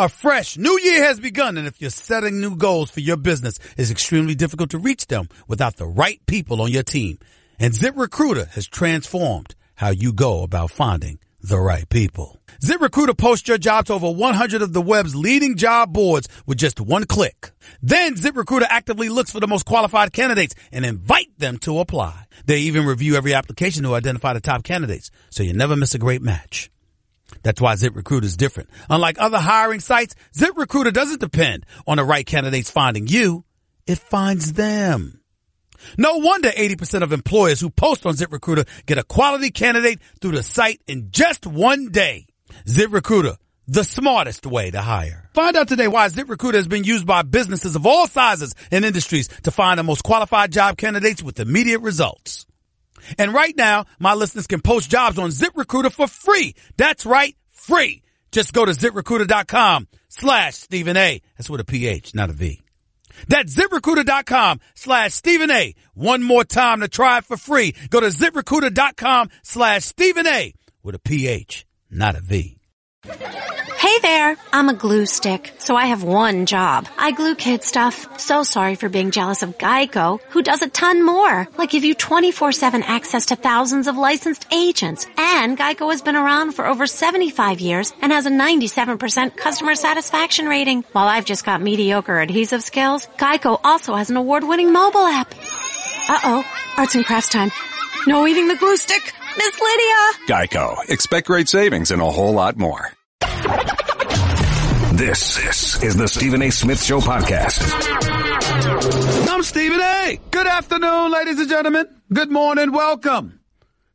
A fresh new year has begun, and if you're setting new goals for your business, it's extremely difficult to reach them without the right people on your team. And ZipRecruiter has transformed how you go about finding the right people. ZipRecruiter posts your job to over 100 of the web's leading job boards with just one click. Then ZipRecruiter actively looks for the most qualified candidates and invite them to apply. They even review every application to identify the top candidates, so you never miss a great match. That's why ZipRecruiter is different. Unlike other hiring sites, ZipRecruiter doesn't depend on the right candidates finding you. It finds them. No wonder 80% of employers who post on ZipRecruiter get a quality candidate through the site in just one day. ZipRecruiter, the smartest way to hire. Find out today why ZipRecruiter has been used by businesses of all sizes and industries to find the most qualified job candidates with immediate results. And right now, my listeners can post jobs on ZipRecruiter for free. That's right, free. Just go to ZipRecruiter.com/Stephen A. That's with a PH, not a V. That's ZipRecruiter.com/Stephen A. One more time to try it for free. Go to ZipRecruiter.com/Stephen A. with a PH, not a V. Hey there, I'm a glue stick, so I have one job. I glue kid stuff. So sorry for being jealous of Geico, who does a ton more, like give you 24/7 access to thousands of licensed agents. And Geico has been around for over 75 years and has a 97% customer satisfaction rating. While I've just got mediocre adhesive skills, Geico also has an award-winning mobile app. Uh-oh, arts and crafts time. No eating the glue stick. Miss Lydia! Geico. Expect great savings and a whole lot more. This is the Stephen A. Smith Show podcast. I'm Stephen A. Good afternoon, ladies and gentlemen. Good morning. Welcome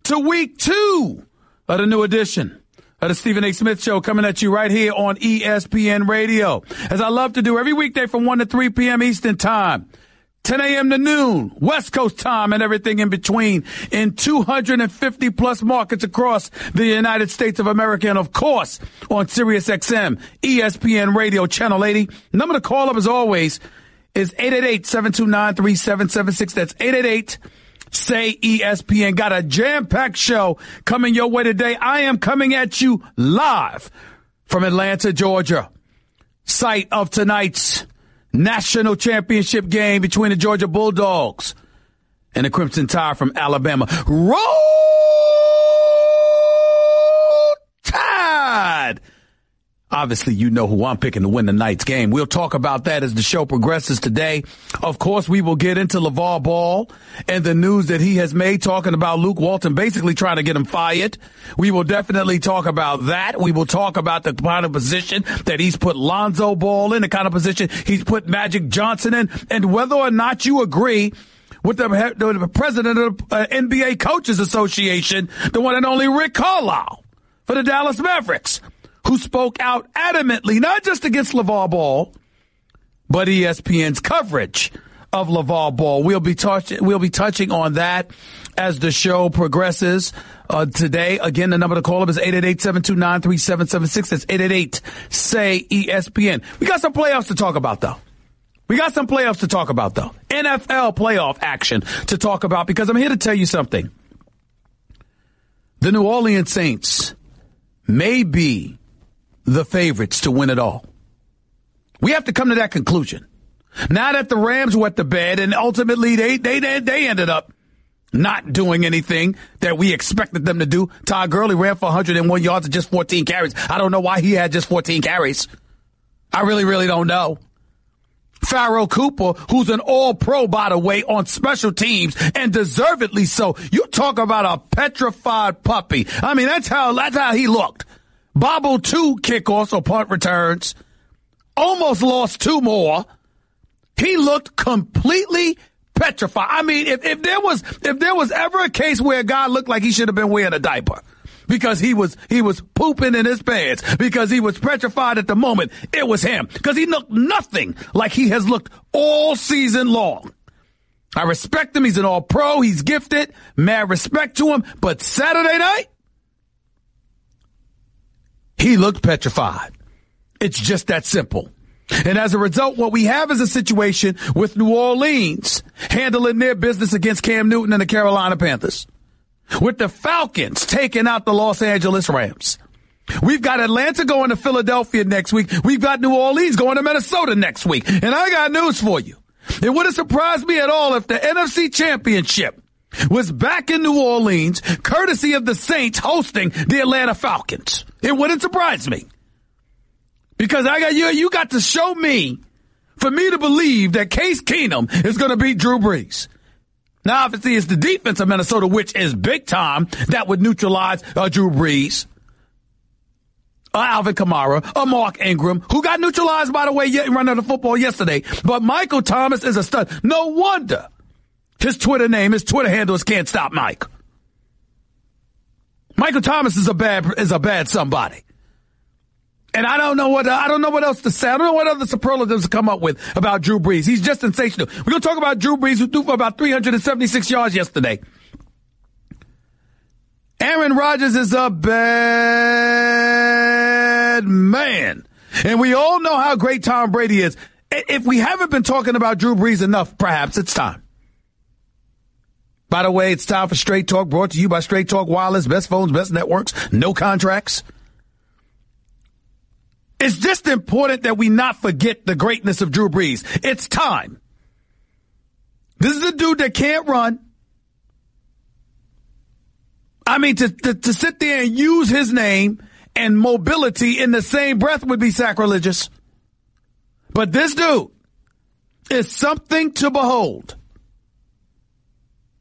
to week 2 of the new edition of the Stephen A. Smith Show, coming at you right here on ESPN Radio. As I love to do every weekday from 1 to 3 p.m. Eastern Time. 10 a.m. to noon, West Coast time, and everything in between in 250 plus markets across the United States of America, and of course on Sirius XM, ESPN Radio Channel 80. Number to call up as always is 888-729-3776. That's 888-SAY-ESPN. Got a jam-packed show coming your way today. I am coming at you live from Atlanta, Georgia, site of tonight's national championship game between the Georgia Bulldogs and the Crimson Tide from Alabama. Roll Tide! Obviously, you know who I'm picking to win tonight's game. We'll talk about that as the show progresses today. Of course, we will get into LaVar Ball and the news that he has made, talking about Luke Walton basically trying to get him fired. We will definitely talk about that. We will talk about the kind of position that he's put Lonzo Ball in, the kind of position he's put Magic Johnson in, and whether or not you agree with the president of the NBA Coaches Association, the one and only Rick Carlisle for the Dallas Mavericks, who spoke out adamantly, not just against LaVar Ball, but ESPN's coverage of LaVar Ball. We'll be touching on that as the show progresses today. Again, the number to call up is 888-729-3776. That's 888-SAY-ESPN. We got some playoffs to talk about, though. NFL playoff action to talk about, because I'm here to tell you something. The New Orleans Saints may be the favorites to win it all. We have to come to that conclusion. Now that the Rams wet the bed and ultimately they ended up not doing anything that we expected them to do. Todd Gurley ran for 101 yards and just 14 carries. I don't know why he had just 14 carries. I really don't know. Pharaoh Cooper, who's an all-pro, by the way, on special teams, and deservedly so. You talk about a petrified puppy. I mean, that's how he looked. Bobbled 2 kickoffs or punt returns. Almost lost 2 more. He looked completely petrified. I mean, if there was ever a case where a guy looked like he should have been wearing a diaper because he was pooping in his pants, because he was petrified at the moment, it was him. Because he looked nothing like he has looked all season long. I respect him. He's an all-pro. He's gifted. Mad respect to him. But Saturday night, he looked petrified. It's just that simple. And as a result, what we have is a situation with New Orleans handling their business against Cam Newton and the Carolina Panthers, with the Falcons taking out the Los Angeles Rams, We've got Atlanta going to Philadelphia next week. We've got New Orleans going to Minnesota next week. And I got news for you. It wouldn't surprise me at all if the NFC Championship was back in New Orleans, courtesy of the Saints hosting the Atlanta Falcons. It wouldn't surprise me. Because you got to show me, for me to believe that Case Keenum is going to beat Drew Brees. Now, obviously, it's the defense of Minnesota, which is big time, that would neutralize Drew Brees. Alvin Kamara, Mark Ingram, who got neutralized, by the way, running the football yesterday. But Michael Thomas is a stud. No wonder his Twitter handle is Can't Stop Mike. Michael Thomas is a bad somebody. And I don't know what else to say. I don't know what other superlatives to come up with about Drew Brees. He's just sensational. We're going to talk about Drew Brees, who threw for about 376 yards yesterday. Aaron Rodgers is a bad man. And we all know how great Tom Brady is. If we haven't been talking about Drew Brees enough, perhaps it's time. By the way, it's time for Straight Talk, brought to you by Straight Talk Wireless, best phones, best networks, no contracts. It's just important that we not forget the greatness of Drew Brees. It's time. This is a dude that can't run. I mean, to sit there and use his name and mobility in the same breath would be sacrilegious. But this dude is something to behold.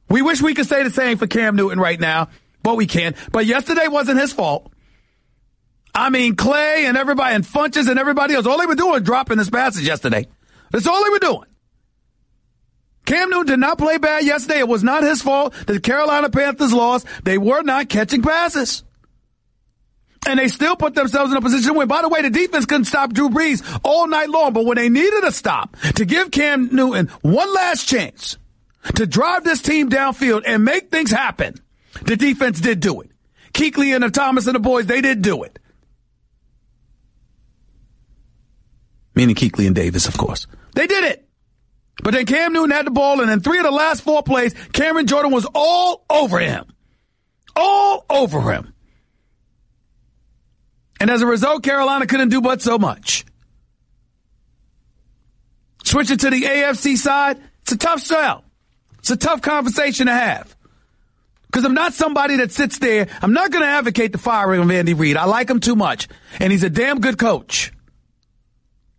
We wish we could say the same for Cam Newton right now, but we can't. But yesterday wasn't his fault. I mean, Clay and everybody and Funches and everybody else, all they were doing was dropping his passes yesterday. That's all they were doing. Cam Newton did not play bad yesterday. It was not his fault that the Carolina Panthers lost. They were not catching passes. And they still put themselves in a position to win. By the way, the defense couldn't stop Drew Brees all night long, but when they needed a stop to give Cam Newton one last chance to drive this team downfield and make things happen, the defense did do it. Kuechly and the Thomas and the boys, they did do it. Meaning Kuechly and Davis, of course. They did it. But then Cam Newton had the ball, and in 3 of the last 4 plays, Cameron Jordan was all over him. All over him. And as a result, Carolina couldn't do but so much. Switching to the AFC side, it's a tough sell. It's a tough conversation to have. Because I'm not somebody that sits there. I'm not going to advocate the firing of Andy Reid. I like him too much. And he's a damn good coach.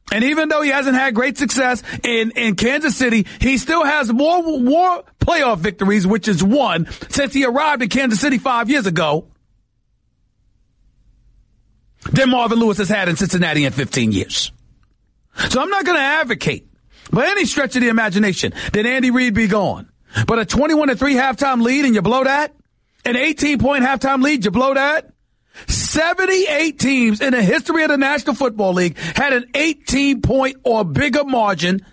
And even though he hasn't had great success in Kansas City, he still has more playoff victories, which is 1, since he arrived in Kansas City 5 years ago, than Marvin Lewis has had in Cincinnati in 15 years. So I'm not going to advocate, by any stretch of the imagination, that Andy Reid be gone. But a 21-3 halftime lead and you blow that? An 18-point halftime lead, you blow that? 78 teams in the history of the National Football League had an 18-point or bigger margin,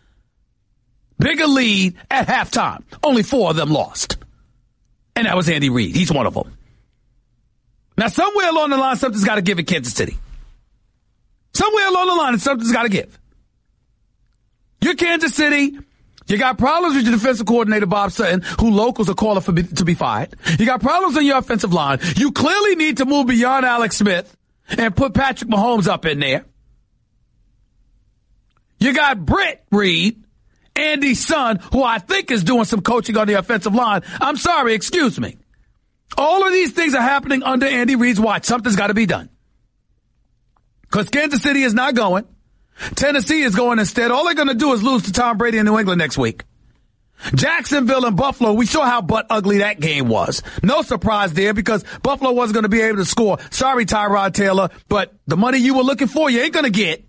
bigger lead at halftime. Only 4 of them lost. And that was Andy Reid. He's one of them. Now, somewhere along the line, something's got to give in Kansas City. Somewhere along the line, something's got to give. You're Kansas City. You got problems with your defensive coordinator, Bob Sutton, who locals are calling to be fired. You got problems on your offensive line. You clearly need to move beyond Alex Smith and put Patrick Mahomes up in there. You got Britt Reed, Andy's son, who I think is doing some coaching on the offensive line. I'm sorry, excuse me. All of these things are happening under Andy Reid's watch. Something's got to be done. Because Kansas City is not going. Tennessee is going instead. All they're going to do is lose to Tom Brady in New England next week. Jacksonville and Buffalo, we saw how butt ugly that game was. No surprise there because Buffalo wasn't going to be able to score. Sorry, Tyrod Taylor, but the money you were looking for, you ain't going to get.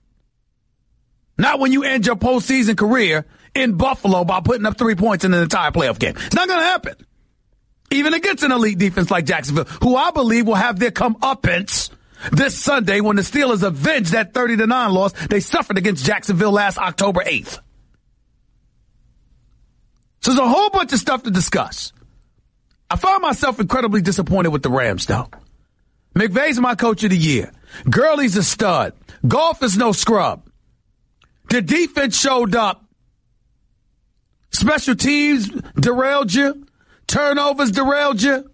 Not when you end your postseason career in Buffalo by putting up 3 points in an entire playoff game. It's not going to happen. Even against an elite defense like Jacksonville, who I believe will have their comeuppance this Sunday when the Steelers avenge that 30-9 loss they suffered against Jacksonville last October 8th. So there's a whole bunch of stuff to discuss. I found myself incredibly disappointed with the Rams, though. McVay's my coach of the year. Gurley's a stud. Goff is no scrub. The defense showed up. Special teams derailed you. Turnovers derailed you.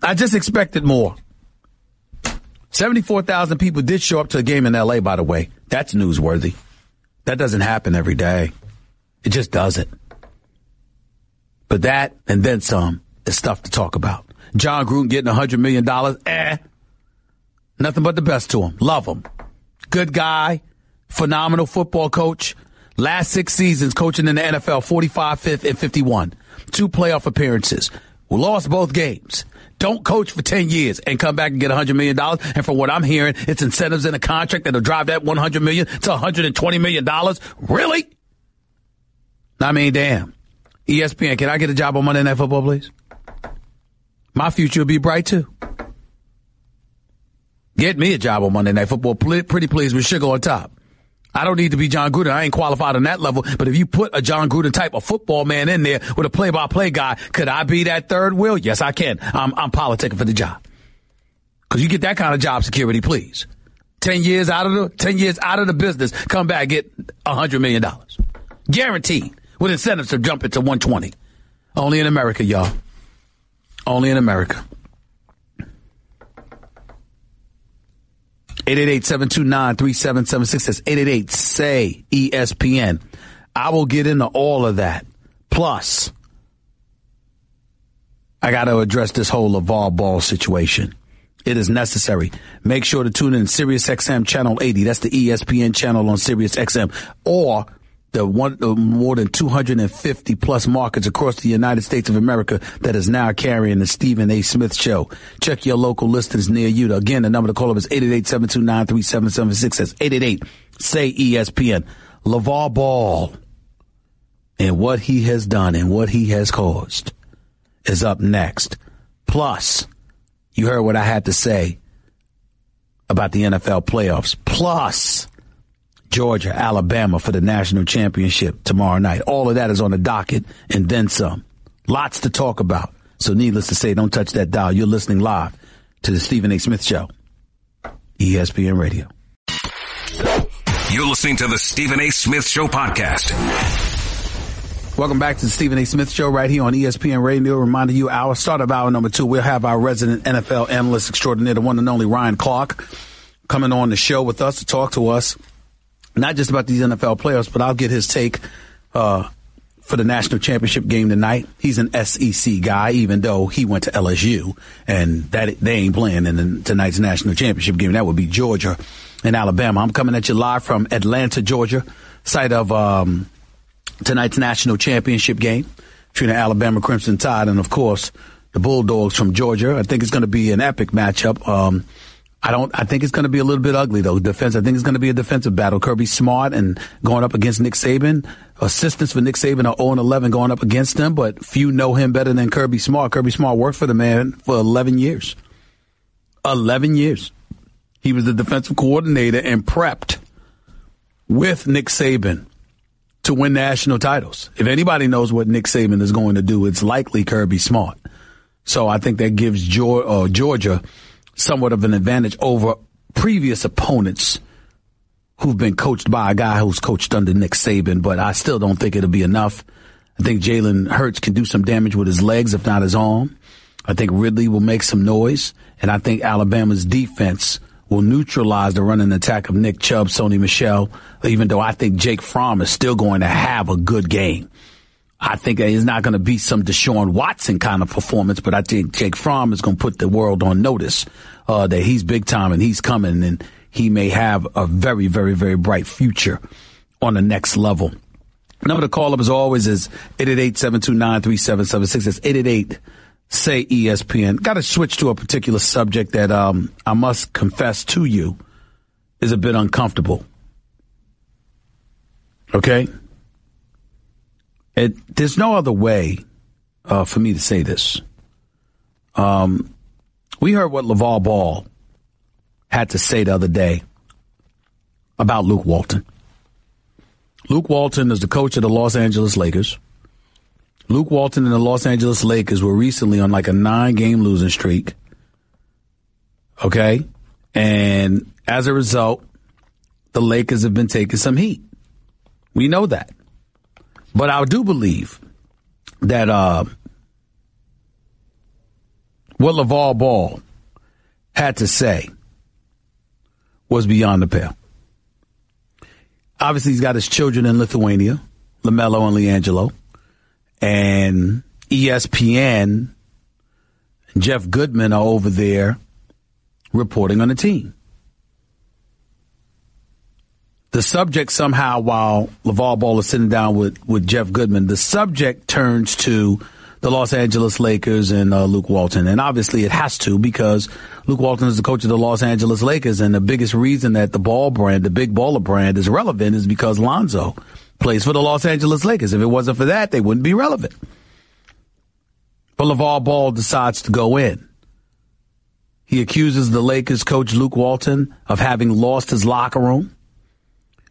I just expected more. 74,000 people did show up to a game in L.A., by the way. That's newsworthy. That doesn't happen every day. It just doesn't. But that and then some is stuff to talk about. John Gruden getting $100 million. Nothing but the best to him. Love him. Good guy. Phenomenal football coach. Last 6 seasons coaching in the NFL, 45, 5th, and 51. 2 playoff appearances. We lost both games. Don't coach for 10 years and come back and get $100 million. And from what I'm hearing, it's incentives in a contract that'll drive that $100 million to $120 million. Really? I mean, damn. ESPN, can I get a job on Monday Night Football, please? My future will be bright, too. Get me a job on Monday Night Football, pretty please, with sugar on top. I don't need to be John Gruden. I ain't qualified on that level. But if you put a John Gruden type of football man in there with a play-by-play guy, could I be that third wheel? Yes, I can. I'm politicking for the job. Because you get that kind of job security, please. 10 years out of the business, come back, get $100 million. Guaranteed. With incentives to jump it to 120. Only in America, y'all. Only in America. 888-729-3776. That's 888-SAY-ESPN. I will get into all of that. Plus, I got to address this whole LaVar Ball situation. It is necessary. Make sure to tune in Sirius XM Channel 80. That's the ESPN channel on Sirius XM. Or the more than 250 plus markets across the United States of America that is now carrying the Stephen A. Smith Show. Check your local listings near you. Again, the number to call up is 888-729-3776. That's 888-SAY-ESPN. LaVar Ball and what he has done and what he has caused is up next. Plus, you heard what I had to say about the NFL playoffs. Plus, Georgia, Alabama for the national championship tomorrow night. All of that is on the docket and then some. Lots to talk about. So needless to say, don't touch that dial. You're listening live to the Stephen A. Smith Show, ESPN Radio. You're listening to the Stephen A. Smith Show podcast. Welcome back to the Stephen A. Smith Show right here on ESPN Radio. Reminding you, start of hour number 2, we'll have our resident NFL analyst extraordinaire, the one and only Ryan Clark, coming on the show with us to talk to us. Not just about these NFL players, but I'll get his take for the national championship game tonight. He's an SEC guy, even though he went to LSU, and that they ain't playing in tonight's national championship game. That would be Georgia and Alabama. I'm coming at you live from Atlanta, Georgia, site of tonight's national championship game between the Alabama Crimson Tide and, of course, the Bulldogs from Georgia. I think it's going to be an epic matchup. I think it's going to be a little bit ugly, though. I think it's going to be a defensive battle. Kirby Smart and going up against Nick Saban. Assistants for Nick Saban are 0-11 going up against him, but few know him better than Kirby Smart. Kirby Smart worked for the man for 11 years. 11 years. He was the defensive coordinator and prepped with Nick Saban to win national titles. If anybody knows what Nick Saban is going to do, it's likely Kirby Smart. So I think that gives Georgia somewhat of an advantage over previous opponents who've been coached by a guy who's coached under Nick Saban, but I still don't think it'll be enough. I think Jalen Hurts can do some damage with his legs, if not his arm. I think Ridley will make some noise, and I think Alabama's defense will neutralize the running attack of Nick Chubb, Sony Michel, even though I think Jake Fromm is still going to have a good game. I think it's not going to be some Deshaun Watson kind of performance, but I think Jake Fromm is going to put the world on notice that he's big time and he's coming, and he may have a very, very, very bright future on the next level. Number to call up, as always, is 888-729-3776. That's 888-SAY-ESPN. Got to switch to a particular subject that I must confess to you is a bit uncomfortable. Okay? There's no other way for me to say this. We heard what LaVar Ball had to say the other day about Luke Walton. Luke Walton is the coach of the Los Angeles Lakers. Luke Walton and the Los Angeles Lakers were recently on like a 9-game losing streak. Okay? And as a result, the Lakers have been taking some heat. We know that. But I do believe that what LaVar Ball had to say was beyond the pale. Obviously, he's got his children in Lithuania, LaMelo and LiAngelo, and ESPN and Jeff Goodman are over there reporting on the team. The subject somehow, while LaVar Ball is sitting down with Jeff Goodman, the subject turns to the Los Angeles Lakers and Luke Walton. And obviously it has to, because Luke Walton is the coach of the Los Angeles Lakers, and the biggest reason that the Ball brand, the Big Baller brand, is relevant is because Lonzo plays for the Los Angeles Lakers. If it wasn't for that, they wouldn't be relevant. But LaVar Ball decides to go in. He accuses the Lakers coach Luke Walton of having lost his locker room.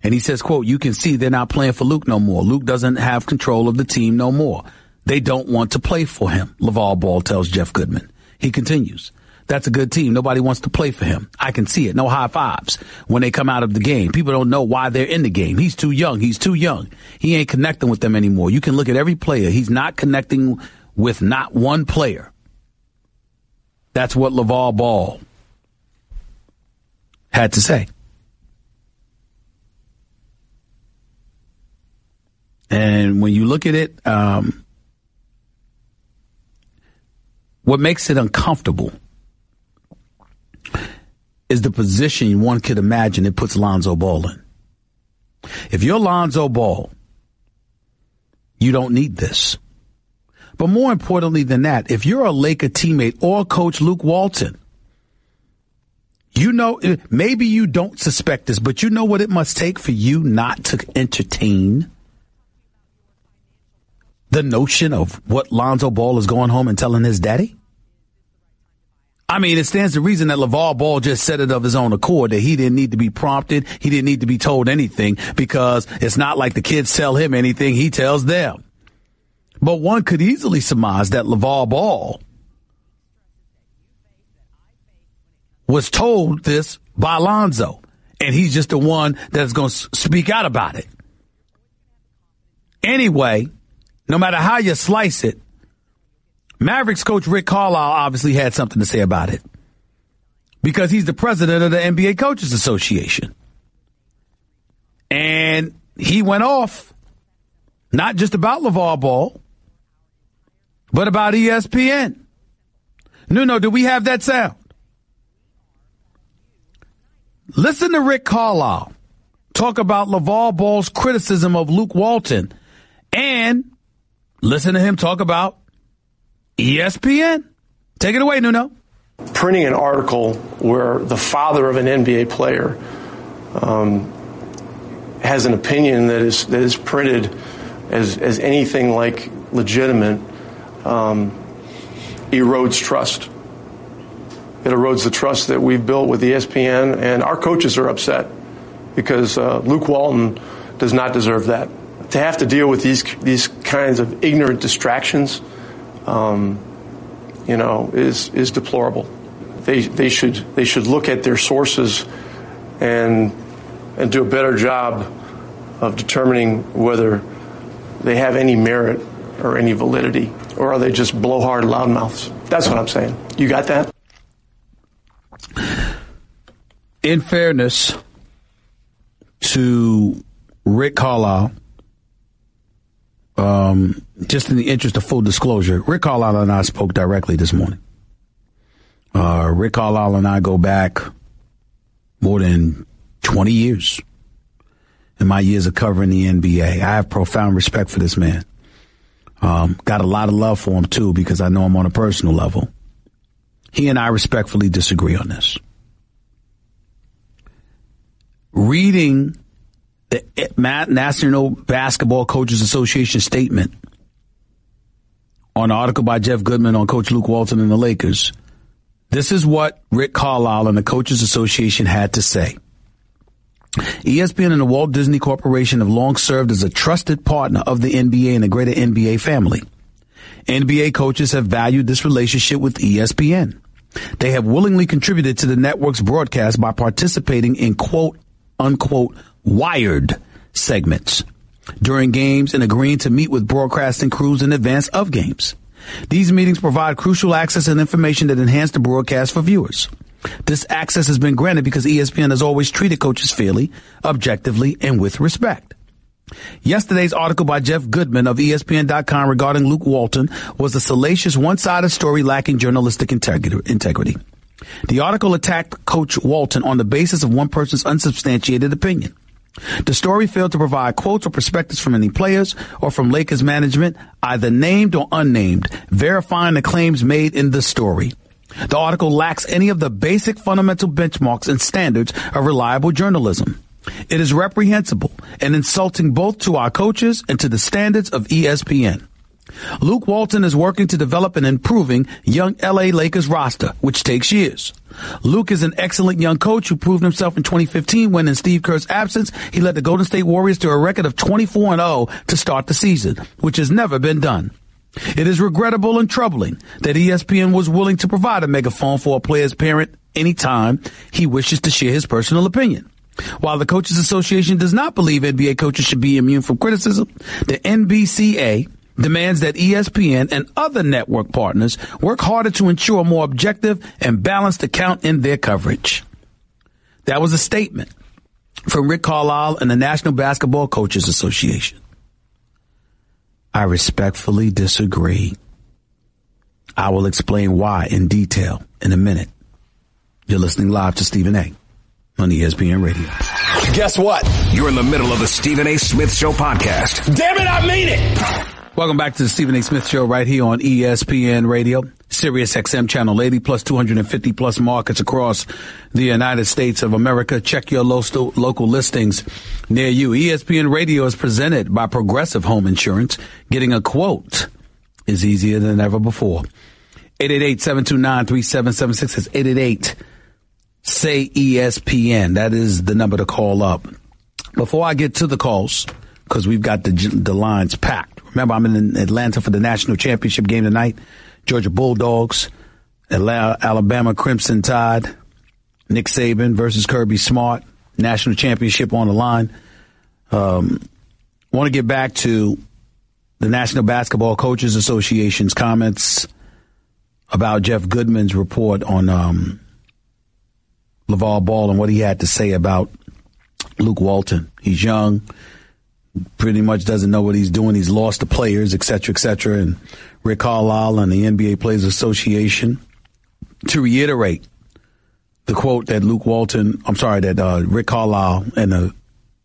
And he says, quote, "You can see they're not playing for Luke no more. Luke doesn't have control of the team no more. They don't want to play for him," LaVar Ball tells Jeff Goodman. He continues, "That's a good team. Nobody wants to play for him. I can see it. No high fives when they come out of the game. People don't know why they're in the game. He's too young. He's too young. He ain't connecting with them anymore. You can look at every player. He's not connecting with not one player." That's what LaVar Ball had to say. And when you look at it, what makes it uncomfortable is the position one could imagine it puts Lonzo Ball in. If you're Lonzo Ball, you don't need this. But more importantly than that, if you're a Laker teammate or Coach Luke Walton, you know, maybe you don't suspect this, but you know what it must take for you not to entertain the notion of what Lonzo Ball is going home and telling his daddy? I mean, it stands to reason that LaVar Ball just said it of his own accord, that he didn't need to be prompted. He didn't need to be told anything, because it's not like the kids tell him anything. He tells them. But one could easily surmise that LaVar Ball was told this by Lonzo, and he's just the one that's going to speak out about it. Anyway, no matter how you slice it, Mavericks coach Rick Carlisle obviously had something to say about it, because he's the president of the NBA Coaches Association. And he went off not just about LaVar Ball, but about ESPN. No, do we have that sound? Listen to Rick Carlisle talk about LaVar Ball's criticism of Luke Walton, and listen to him talk about ESPN. Take it away, Nuno. Printing an article where the father of an NBA player has an opinion that is printed as anything like legitimate erodes trust. It erodes the trust that we've built with ESPN, and our coaches are upset because Luke Walton does not deserve that. To have to deal with these kinds of ignorant distractions, is deplorable. They should look at their sources and do a better job of determining whether they have any merit or any validity, or are they just blowhard loudmouths? That's what I'm saying. You got that? In fairness to Rick Carlisle, just in the interest of full disclosure, Rick Carlisle and I spoke directly this morning. Rick Carlisle and I go back more than 20 years in my years of covering the NBA. I have profound respect for this man. Got a lot of love for him, too, because I know him on a personal level. He and I respectfully disagree on this. Reading the National Basketball Coaches Association statement on an article by Jeff Goodman on Coach Luke Walton and the Lakers, this is what Rick Carlisle and the Coaches Association had to say. ESPN and the Walt Disney Corporation have long served as a trusted partner of the NBA and the greater NBA family. NBA coaches have valued this relationship with ESPN. They have willingly contributed to the network's broadcast by participating in quote unquote wired segments during games and agreeing to meet with broadcasting crews in advance of games. These meetings provide crucial access and information that enhance the broadcast for viewers. This access has been granted because ESPN has always treated coaches fairly, objectively, and with respect. Yesterday's article by Jeff Goodman of ESPN.com regarding Luke Walton was a salacious, one-sided story lacking journalistic integrity. The article attacked Coach Walton on the basis of one person's unsubstantiated opinion. The story failed to provide quotes or perspectives from any players or from Lakers management, either named or unnamed, verifying the claims made in the story. The article lacks any of the basic fundamental benchmarks and standards of reliable journalism. It is reprehensible and insulting both to our coaches and to the standards of ESPN. Luke Walton is working to develop an improving young LA Lakers roster, which takes years. Luke is an excellent young coach who proved himself in 2015 when, in Steve Kerr's absence, he led the Golden State Warriors to a record of 24-0 to start the season, which has never been done. It is regrettable and troubling that ESPN was willing to provide a megaphone for a player's parent anytime he wishes to share his personal opinion. While the Coaches Association does not believe NBA coaches should be immune from criticism, the NBCA demands that ESPN and other network partners work harder to ensure a more objective and balanced account in their coverage. That was a statement from Rick Carlisle and the National Basketball Coaches Association. I respectfully disagree. I will explain why in detail in a minute. You're listening live to Stephen A. on ESPN Radio. Guess what? You're in the middle of the Stephen A. Smith Show podcast. Damn it, I mean it! Welcome back to the Stephen A. Smith Show right here on ESPN Radio, Sirius XM Channel 80 plus 250 plus markets across the United States of America. Check your local listings near you. ESPN Radio is presented by Progressive Home Insurance. Getting a quote is easier than ever before. 888-729-3776 is 888-SAY-ESPN. That is the number to call up. Before I get to the calls, because we've got the lines packed. Remember, I'm in Atlanta for the national championship game tonight. Georgia Bulldogs, Alabama Crimson Tide, Nick Saban versus Kirby Smart, national championship on the line. Want to get back to the National Basketball Coaches Association's comments about Jeff Goodman's report on LaVar Ball and what he had to say about Luke Walton. He's young. Pretty much doesn't know what he's doing. He's lost the players, et cetera, and Rick Carlisle and the NBA Players Association to reiterate the quote that Rick Carlisle and the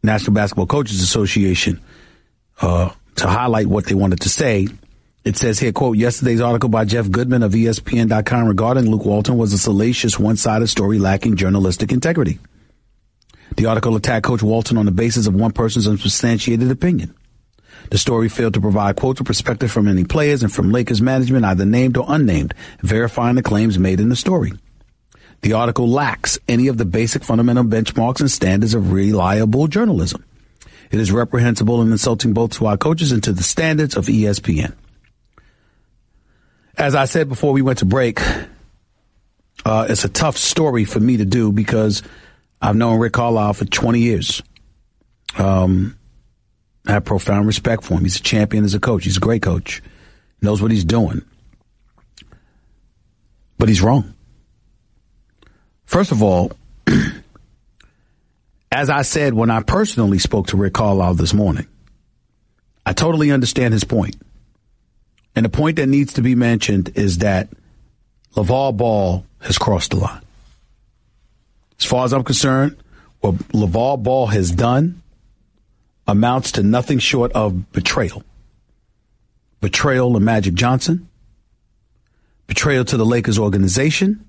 National Basketball Coaches Association, to highlight what they wanted to say. It says here, quote, yesterday's article by Jeff Goodman of ESPN.com regarding Luke Walton was a salacious, one-sided story lacking journalistic integrity. The article attacked Coach Walton on the basis of one person's unsubstantiated opinion. The story failed to provide quotes or perspective from any players and from Lakers management, either named or unnamed, verifying the claims made in the story. The article lacks any of the basic fundamental benchmarks and standards of reliable journalism. It is reprehensible and insulting both to our coaches and to the standards of ESPN. As I said before we went to break, it's a tough story for me to do because I've known Rick Carlisle for 20 years. I have profound respect for him. He's a champion as a coach. He's a great coach. Knows what he's doing. But he's wrong. First of all, as I said when I personally spoke to Rick Carlisle this morning, I totally understand his point. And the point that needs to be mentioned is that LaVar Ball has crossed the line. As far as I'm concerned, what LaVar Ball has done amounts to nothing short of betrayal. Betrayal to Magic Johnson. Betrayal to the Lakers organization.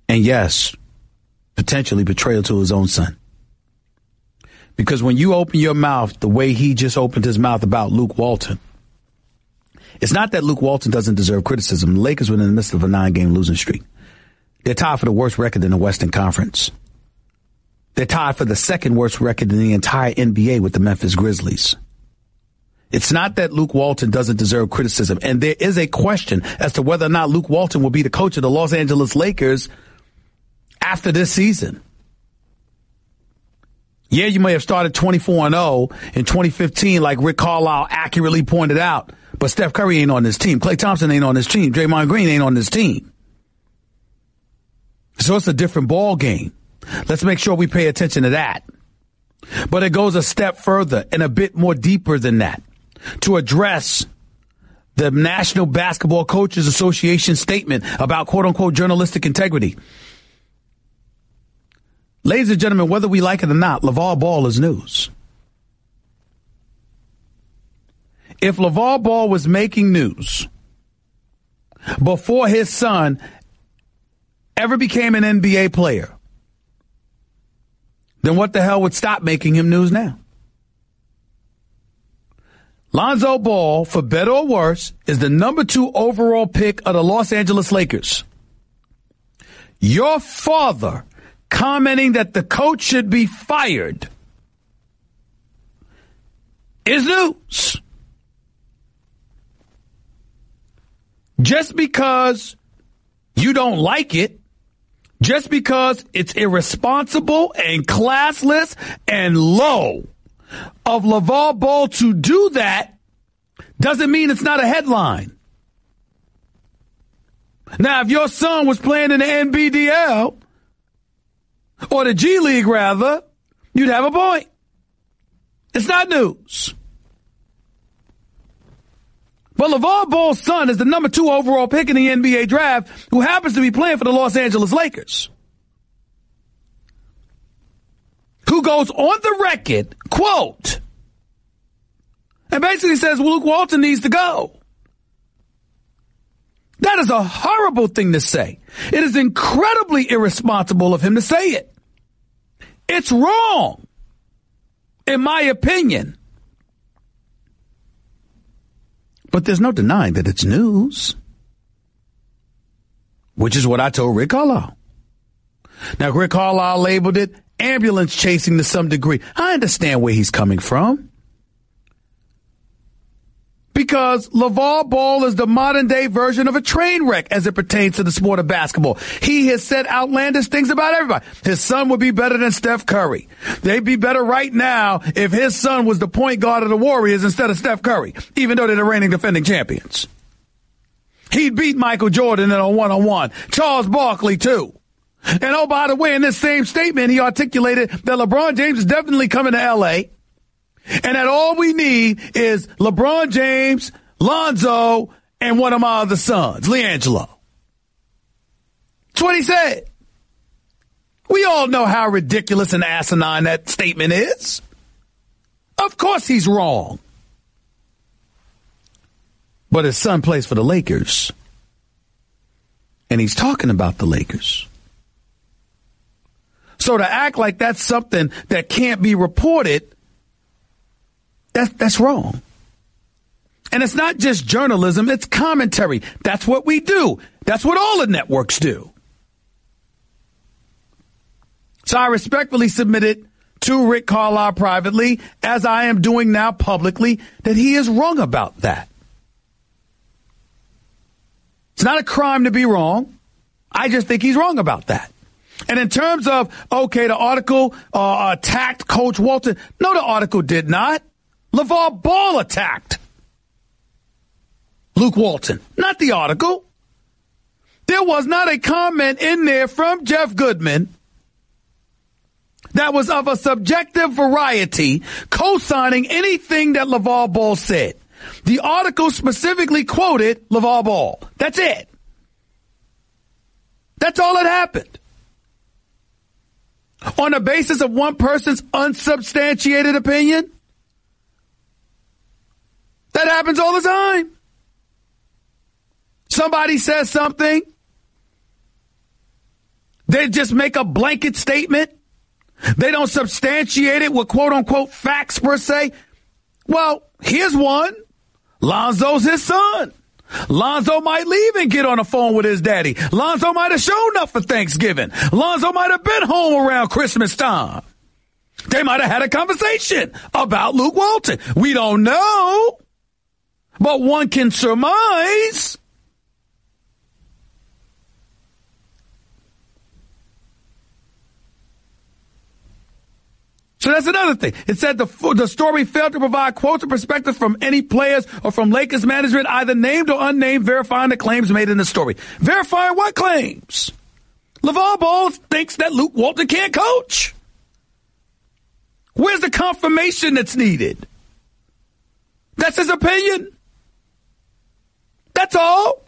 And yes, potentially betrayal to his own son. Because when you open your mouth the way he just opened his mouth about Luke Walton, it's not that Luke Walton doesn't deserve criticism. The Lakers were in the midst of a 9-game losing streak. They're tied for the worst record in the Western Conference. They're tied for the second worst record in the entire NBA with the Memphis Grizzlies. It's not that Luke Walton doesn't deserve criticism. And there is a question as to whether or not Luke Walton will be the coach of the Los Angeles Lakers after this season. Yeah, you may have started 24-0 in 2015 like Rick Carlisle accurately pointed out, but Steph Curry ain't on this team. Klay Thompson ain't on this team. Draymond Green ain't on this team. So it's a different ball game. Let's make sure we pay attention to that. But it goes a step further and a bit more deeper than that to address the National Basketball Coaches Association statement about quote-unquote journalistic integrity. Ladies and gentlemen, whether we like it or not, LaVar Ball is news. If LaVar Ball was making news before his son ever became an NBA player, then what the hell would stop making him news now? Lonzo Ball, for better or worse, is the number 2 overall pick of the Los Angeles Lakers. Your father commenting that the coach should be fired is news. Just because you don't like it, just because it's irresponsible and classless and low of LaVar Ball to do that doesn't mean it's not a headline. Now, if your son was playing in the NBDL, or the G League rather, you'd have a point. It's not news. But LaVar Ball's son is the number 2 overall pick in the NBA draft who happens to be playing for the Los Angeles Lakers. Who goes on the record, quote, and basically says, well, Luke Walton needs to go. That is a horrible thing to say. It is incredibly irresponsible of him to say it. It's wrong, in my opinion. But there's no denying that it's news, which is what I told Rick Carlisle. Now, Rick Carlisle labeled it ambulance chasing to some degree. I understand where he's coming from. Because LaVar Ball is the modern-day version of a train wreck as it pertains to the sport of basketball. He has said outlandish things about everybody. His son would be better than Steph Curry. They'd be better right now if his son was the point guard of the Warriors instead of Steph Curry, even though they're the reigning defending champions. He'd beat Michael Jordan in a one-on-one. Charles Barkley, too. And oh, by the way, in this same statement, he articulated that LeBron James is definitely coming to L.A., and that all we need is LeBron James, Lonzo, and one of my other sons, LiAngelo. That's what he said. We all know how ridiculous and asinine that statement is. Of course he's wrong. But his son plays for the Lakers. And he's talking about the Lakers. So to act like that's something that can't be reported, that's wrong. And it's not just journalism, it's commentary. That's what we do. That's what all the networks do. So I respectfully submitted to Rick Carlisle privately, as I am doing now publicly, that he is wrong about that. It's not a crime to be wrong. I just think he's wrong about that. And in terms of, okay, the article attacked Coach Walton. No, the article did not. LaVar Ball attacked Luke Walton, not the article. There was not a comment in there from Jeff Goodman that was of a subjective variety co-signing anything that LaVar Ball said. The article specifically quoted LaVar Ball. That's it. That's all that happened. On the basis of one person's unsubstantiated opinion? That happens all the time. Somebody says something. They just make a blanket statement. They don't substantiate it with quote-unquote facts per se. Well, here's one. Lonzo's his son. Lonzo might leave and get on the phone with his daddy. Lonzo might have shown up for Thanksgiving. Lonzo might have been home around Christmas time. They might have had a conversation about Luke Walton. We don't know. But one can surmise. So that's another thing. It said the story failed to provide quotes or perspective from any players or from Lakers management, either named or unnamed, verifying the claims made in the story. Verifying what claims? LaVar Ball thinks that Luke Walton can't coach. Where's the confirmation that's needed? That's his opinion. That's all.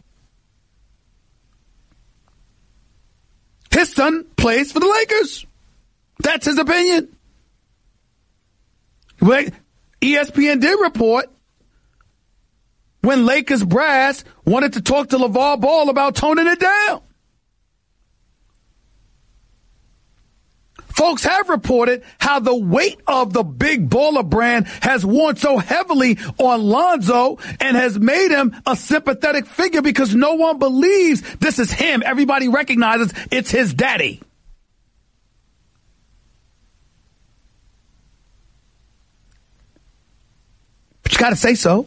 His son plays for the Lakers. That's his opinion. ESPN did report when Lakers brass wanted to talk to LaVar Ball about toning it down. Folks have reported how the weight of the big baller brand has worn so heavily on Lonzo and has made him a sympathetic figure because no one believes this is him. Everybody recognizes it's his daddy. But you got to say so.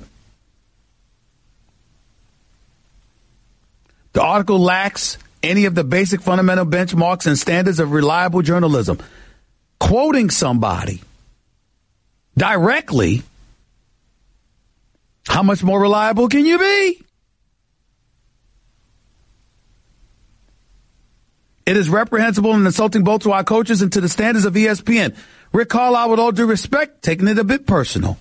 The article lacks any of the basic fundamental benchmarks and standards of reliable journalism. Quoting somebody directly, how much more reliable can you be? It is reprehensible and insulting both to our coaches and to the standards of ESPN. Rick Carlisle, with all due respect, taking it a bit personal.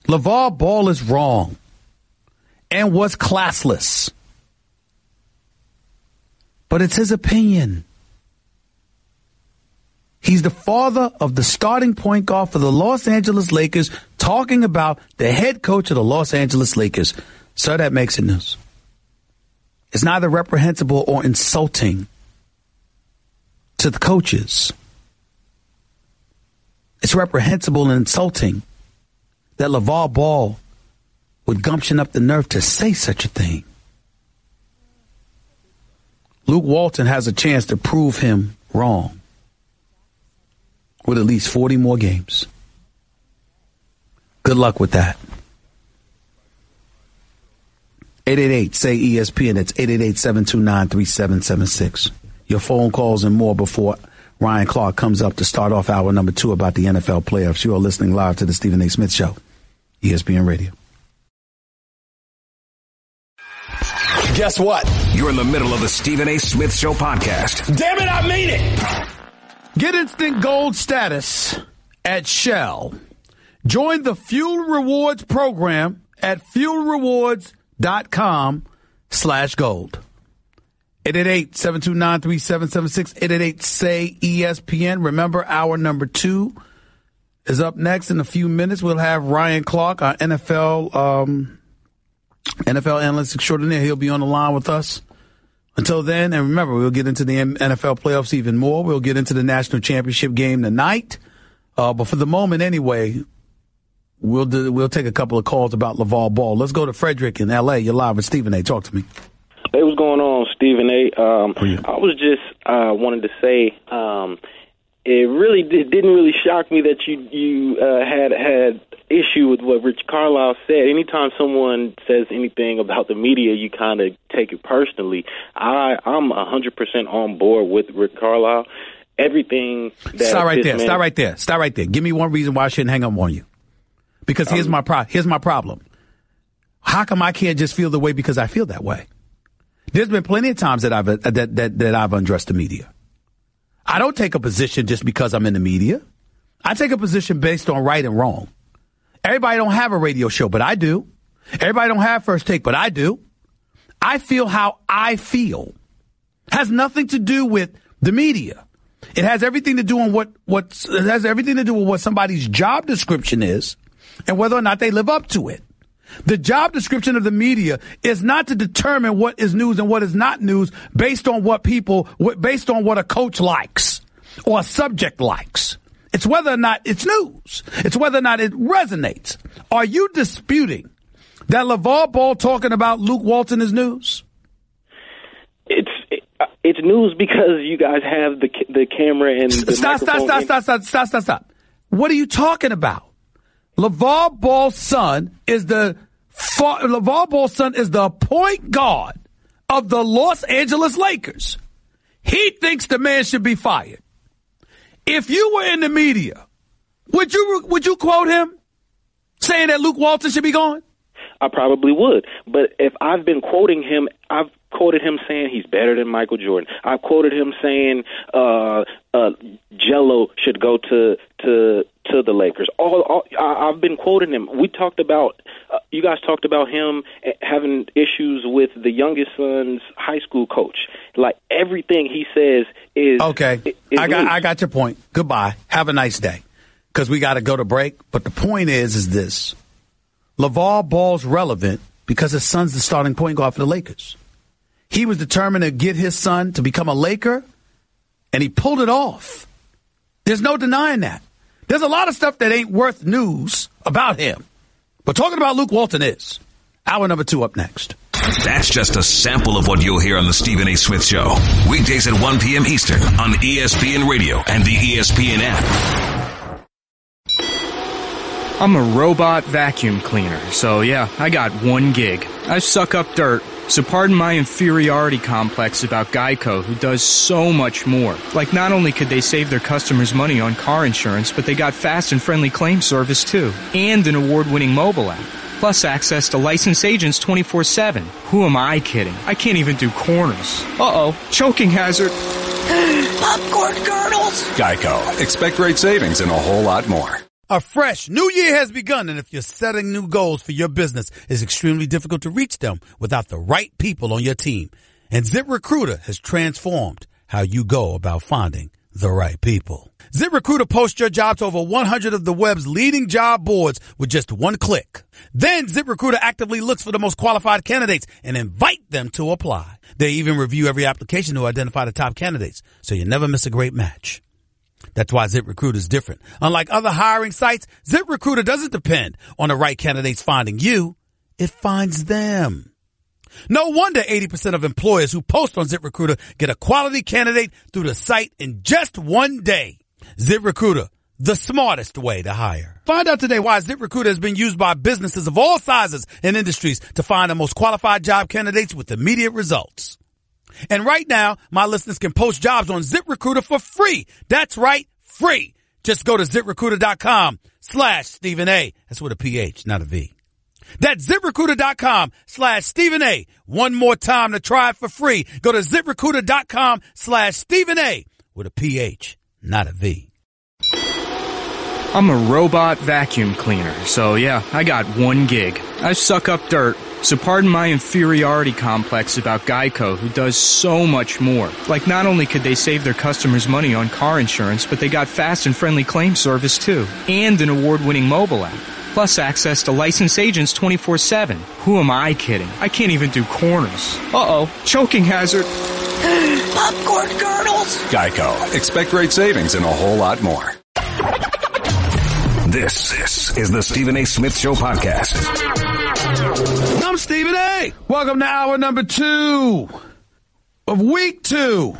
LaVar Ball is wrong and was classless. But it's his opinion. He's the father of the starting point guard for the Los Angeles Lakers, talking about the head coach of the Los Angeles Lakers. Sir, that makes it news. It's neither reprehensible or insulting to the coaches. It's reprehensible and insulting that LaVar Ball would gumption up the nerve to say such a thing. Luke Walton has a chance to prove him wrong with at least 40 more games. Good luck with that. 888-SAY-ESPN. It's 888-729-3776. Your phone calls and more before Ryan Clark comes up to start off hour number 2 about the NFL playoffs. You are listening live to the Stephen A. Smith Show, ESPN Radio. Guess what? You're in the middle of the Stephen A. Smith Show podcast. Damn it, I mean it! Get instant gold status at Shell. Join the Fuel Rewards program at fuelrewards.com/gold. 888-729-3776, 888-SAY-ESPN. Remember, hour number 2 is up next in a few minutes. We'll have Ryan Clark, our NFL analyst extraordinaire. He'll be on the line with us. Until then, and remember, we'll get into the NFL playoffs even more. We'll get into the national championship game tonight. But for the moment, anyway, we'll take a couple of calls about LaVar Ball. Let's go to Frederick in L.A. You're live with Stephen A. Talk to me. Hey, what's going on, Stephen A? I was just wanted to say it really didn't really shock me that you had issue with what Rick Carlisle said. Anytime someone says anything about the media, you kind of take it personally. I'm 100% on board with Rick Carlisle. Everything that Stop right there. Stop right there. Give me one reason why I shouldn't hang up on you. Because here's my problem. How come I can't just feel the way because I feel that way? There's been plenty of times that I've undressed the media. I don't take a position just because I'm in the media. I take a position based on right and wrong. Everybody don't have a radio show, but I do. Everybody don't have First Take, but I do. I feel how I feel. Has nothing to do with the media. It has everything to do on what somebody's job description is and whether or not they live up to it. The job description of the media is not to determine what is news and what is not news based on what a coach likes or a subject likes. It's whether or not it's news. It's whether or not it resonates. Are you disputing that LaVar Ball talking about Luke Walton is news? It's news because you guys have the camera and the microphone. Stop. What are you talking about? LaVar Ball's son is the point guard of the Los Angeles Lakers. He thinks the man should be fired. If you were in the media, would you quote him saying that Luke Walton should be gone? I probably would. But if I've been quoting him, I've quoted him saying he's better than Michael Jordan. I quoted him saying Jello should go to the Lakers. I've been quoting him. We talked about you guys talked about him having issues with the youngest son's high school coach. Like everything he says is okay. I got your point. Goodbye. Have a nice day. Because we got to go to break. But the point is this: LaVar Ball's relevant because his son's the starting point guard for the Lakers. He was determined to get his son to become a Laker, and he pulled it off. There's no denying that. There's a lot of stuff that ain't worth news about him. But talking about Luke Walton is. Hour number 2 up next. That's just a sample of what you'll hear on the Stephen A. Smith Show. Weekdays at 1 p.m. Eastern on ESPN Radio and the ESPN app. I'm a robot vacuum cleaner, so yeah, I got one gig. I suck up dirt, so pardon my inferiority complex about Geico, who does so much more. Like, not only could they save their customers money on car insurance, but they got fast and friendly claim service too, and an award-winning mobile app. Plus access to licensed agents 24/7. Who am I kidding? I can't even do corners. Uh-oh, choking hazard. Popcorn kernels. Geico. Expect great savings and a whole lot more. A fresh new year has begun, and if you're setting new goals for your business, it's extremely difficult to reach them without the right people on your team. And ZipRecruiter has transformed how you go about finding the right people. ZipRecruiter posts your job to over 100 of the web's leading job boards with just one click. Then ZipRecruiter actively looks for the most qualified candidates and invite them to apply. They even review every application to identify the top candidates, so you never miss a great match. That's why ZipRecruiter is different. Unlike other hiring sites, ZipRecruiter doesn't depend on the right candidates finding you. It finds them. No wonder 80% of employers who post on ZipRecruiter get a quality candidate through the site in just one day. ZipRecruiter, the smartest way to hire. Find out today why ZipRecruiter has been used by businesses of all sizes and industries to find the most qualified job candidates with immediate results. And right now, my listeners can post jobs on ZipRecruiter for free. That's right, free. Just go to ZipRecruiter.com/Stephen A. That's with a PH, not a V. That's ZipRecruiter.com/Stephen A. One more time to try it for free. Go to ZipRecruiter.com/Stephen A. with a PH, not a V. I'm a robot vacuum cleaner, so yeah, I got one gig. I suck up dirt, so pardon my inferiority complex about Geico, who does so much more. Like, not only could they save their customers money on car insurance, but they got fast and friendly claim service too, and an award-winning mobile app. Plus access to licensed agents 24/7. Who am I kidding? I can't even do corners. Uh-oh, choking hazard. Popcorn kernels. Geico. Expect great savings and a whole lot more. This is the Stephen A. Smith Show podcast. I'm Stephen A. Welcome to hour number 2 of week 2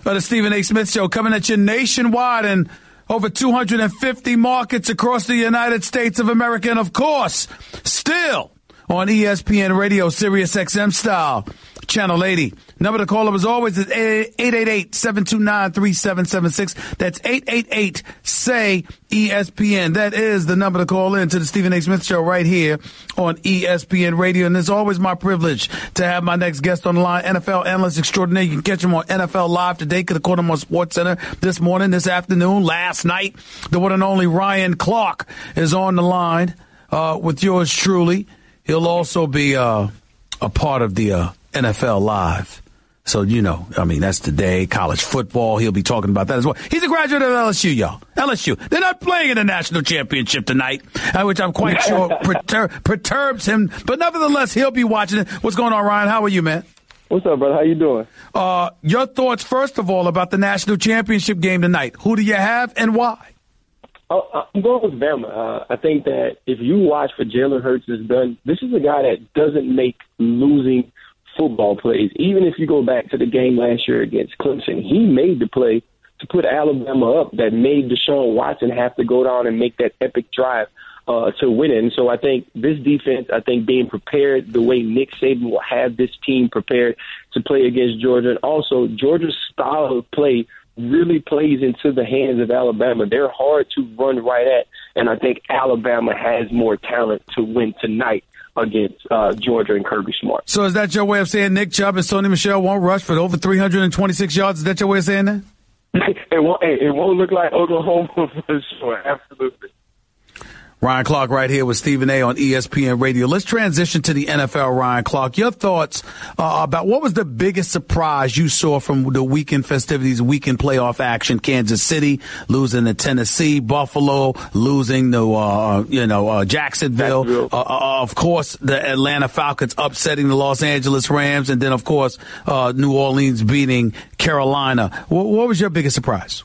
of the Stephen A. Smith Show, coming at you nationwide in over 250 markets across the United States of America. And, of course, still on ESPN Radio, Sirius XM style, Channel 80. Number to call up, as always, is 888-729-3776. That's 888-SAY-ESPN. That is the number to call in to the Stephen A. Smith Show right here on ESPN Radio. And it's always my privilege to have my next guest on the line, NFL analyst extraordinaire. You can catch him on NFL Live today. Could have caught him on SportsCenter this morning, this afternoon, last night. The one and only Ryan Clark is on the line with yours truly. He'll also be a part of the NFL Live. So, you know, I mean, that's today. College football, he'll be talking about that as well. He's a graduate of LSU, y'all. LSU. They're not playing in the national championship tonight, which I'm quite sure perturbs him. But nevertheless, he'll be watching it. What's going on, Ryan? How are you, man? What's up, brother? How you doing? Your thoughts, first of all, about the national championship game tonight. Who do you have and why? I'm going with Bama. I think that if you watch what Jalen Hurts has done, this is a guy that doesn't make losing football plays. Even if you go back to the game last year against Clemson, he made the play to put Alabama up that made Deshaun Watson have to go down and make that epic drive to win it. And so I think this defense, being prepared the way Nick Saban will have this team prepared to play against Georgia. And also, Georgia's style of play really plays into the hands of Alabama. They're hard to run right at, and I think Alabama has more talent to win tonight against Georgia and Kirby Smart. So is that your way of saying Nick Chubb and Sony Michel won't rush for over 326 yards? Is that your way of saying that? It won't look like Oklahoma for sure. Absolutely. Ryan Clark right here with Stephen A. on ESPN Radio. Let's transition to the NFL, Ryan Clark. Your thoughts about what was the biggest surprise you saw from the weekend festivities, weekend playoff action? Kansas City losing to Tennessee, Buffalo losing to Jacksonville. Of course, the Atlanta Falcons upsetting the Los Angeles Rams, and then of course New Orleans beating Carolina. What was your biggest surprise?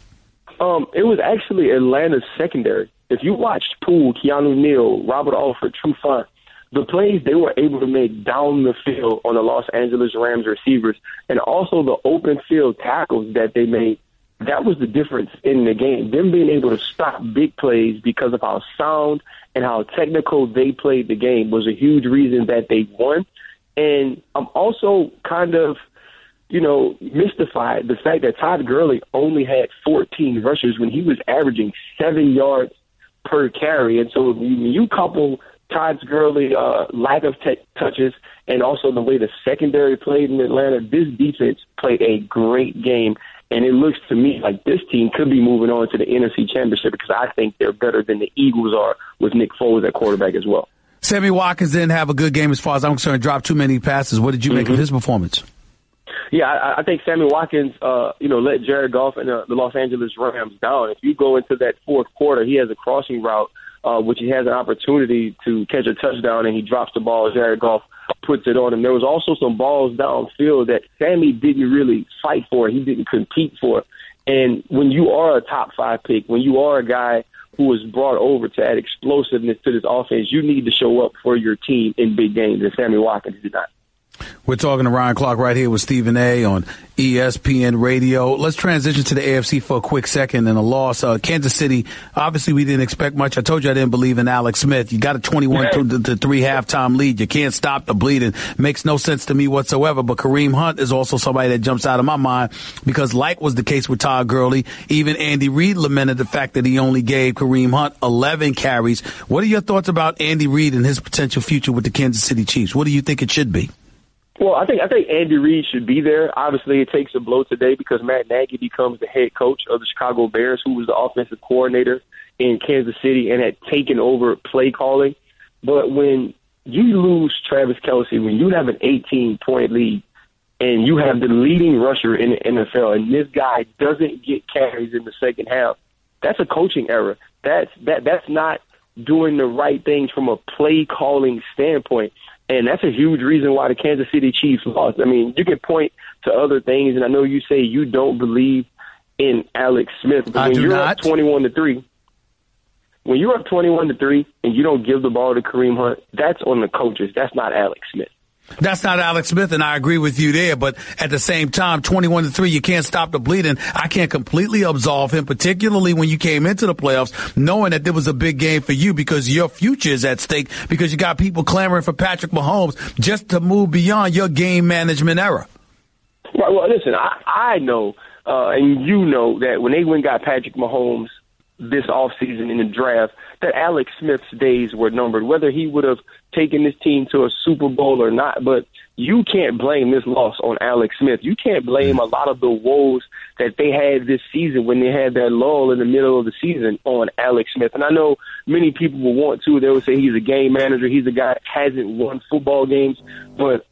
It was actually Atlanta's secondary. If you watched Poole, Keanu Neal, Robert Alford, Trufant, the plays they were able to make down the field on the Los Angeles Rams receivers, and also the open field tackles that they made, that was the difference in the game. Them being able to stop big plays because of how sound and how technical they played the game was a huge reason that they won. And I'm also kind of, mystified the fact that Todd Gurley only had 14 rushes when he was averaging 7 yards per carry. And so when you couple Todd Gurley lack of touches and also the way the secondary played in Atlanta, this defense played a great game. And it looks to me like this team could be moving on to the NFC Championship because I think they're better than the Eagles are with Nick Foles at quarterback as well. Sammy Watkins didn't have a good game as far as I'm concerned, dropped too many passes. What did you make of his performance? Yeah, I think Sammy Watkins, let Jared Goff and the Los Angeles Rams down. If you go into that fourth quarter, he has a crossing route, which he has an opportunity to catch a touchdown, and he drops the ball. Jared Goff puts it on him. There was also some balls downfield that Sammy didn't really fight for. He didn't compete for. And when you are a top 5 pick, when you are a guy who was brought over to add explosiveness to this offense, you need to show up for your team in big games, and Sammy Watkins did not. We're talking to Ryan Clark right here with Stephen A. on ESPN Radio. Let's transition to the AFC for a quick second and a loss. Kansas City, obviously we didn't expect much. I told you I didn't believe in Alex Smith. You got a 21-3 halftime lead. You can't stop the bleeding. Makes no sense to me whatsoever. But Kareem Hunt is also somebody that jumps out of my mind because like was the case with Todd Gurley, even Andy Reid lamented the fact that he only gave Kareem Hunt 11 carries. What are your thoughts about Andy Reid and his potential future with the Kansas City Chiefs? What do you think it should be? Well, I think Andy Reid should be there. Obviously, it takes a blow today because Matt Nagy becomes the head coach of the Chicago Bears, who was the offensive coordinator in Kansas City and had taken over play calling. But when you lose Travis Kelce, when you have an 18-point lead and you have the leading rusher in the NFL, and this guy doesn't get carries in the second half, that's a coaching error. That's not doing the right things from a play calling standpoint. And that's a huge reason why the Kansas City Chiefs lost. I mean, you can point to other things, and I know you say you don't believe in Alex Smith. But when you're up 21-3, when you're up 21-3 and you don't give the ball to Kareem Hunt, that's on the coaches. That's not Alex Smith. That's not Alex Smith, and I agree with you there. But at the same time, 21-3, you can't stop the bleeding. I can't completely absolve him, particularly when you came into the playoffs, knowing that there was a big game for you because your future is at stake because you got people clamoring for Patrick Mahomes just to move beyond your game management era. Right, well, listen, I know, and you know that when they went and got Patrick Mahomes this offseason in the draft, that Alex Smith's days were numbered, whether he would have taken this team to a Super Bowl or not. But you can't blame this loss on Alex Smith. You can't blame a lot of the woes that they had this season when they had that lull in the middle of the season on Alex Smith. And I know many people will want to. They would say he's a game manager. He's a guy that hasn't won football games. But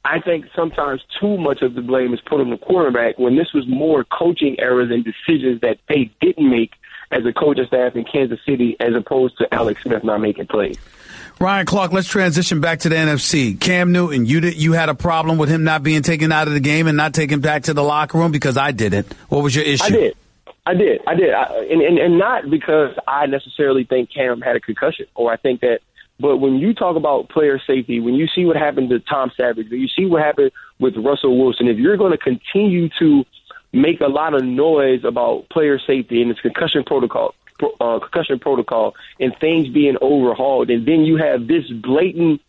I think sometimes too much of the blame is put on the quarterback when this was more coaching errors and decisions that they didn't make as a coaching staff in Kansas City as opposed to Alex Smith not making plays. Ryan Clark, let's transition back to the NFC. Cam Newton, you had a problem with him not being taken out of the game and not taken back to the locker room because I didn't. What was your issue? I did. And not because I necessarily think Cam had a concussion or I think that, but when you talk about player safety, when you see what happened to Tom Savage, when you see what happened with Russell Wilson, if you're going to continue to make a lot of noise about player safety and its concussion protocol and things being overhauled, and then you have this blatant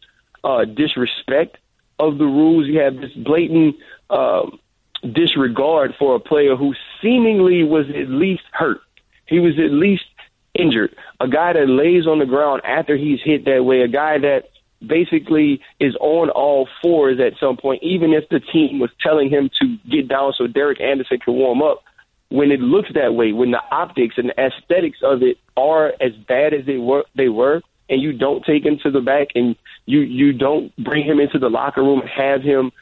disrespect of the rules, you have this blatant disregard for a player who seemingly was at least hurt. He was at least injured. A guy that lays on the ground after he's hit that way, a guy that basically is on all fours at some point, even if the team was telling him to get down so Derek Anderson can warm up. When it looks that way, when the optics and the aesthetics of it are as bad as they were, and you don't take him to the back and you don't bring him into the locker room and have him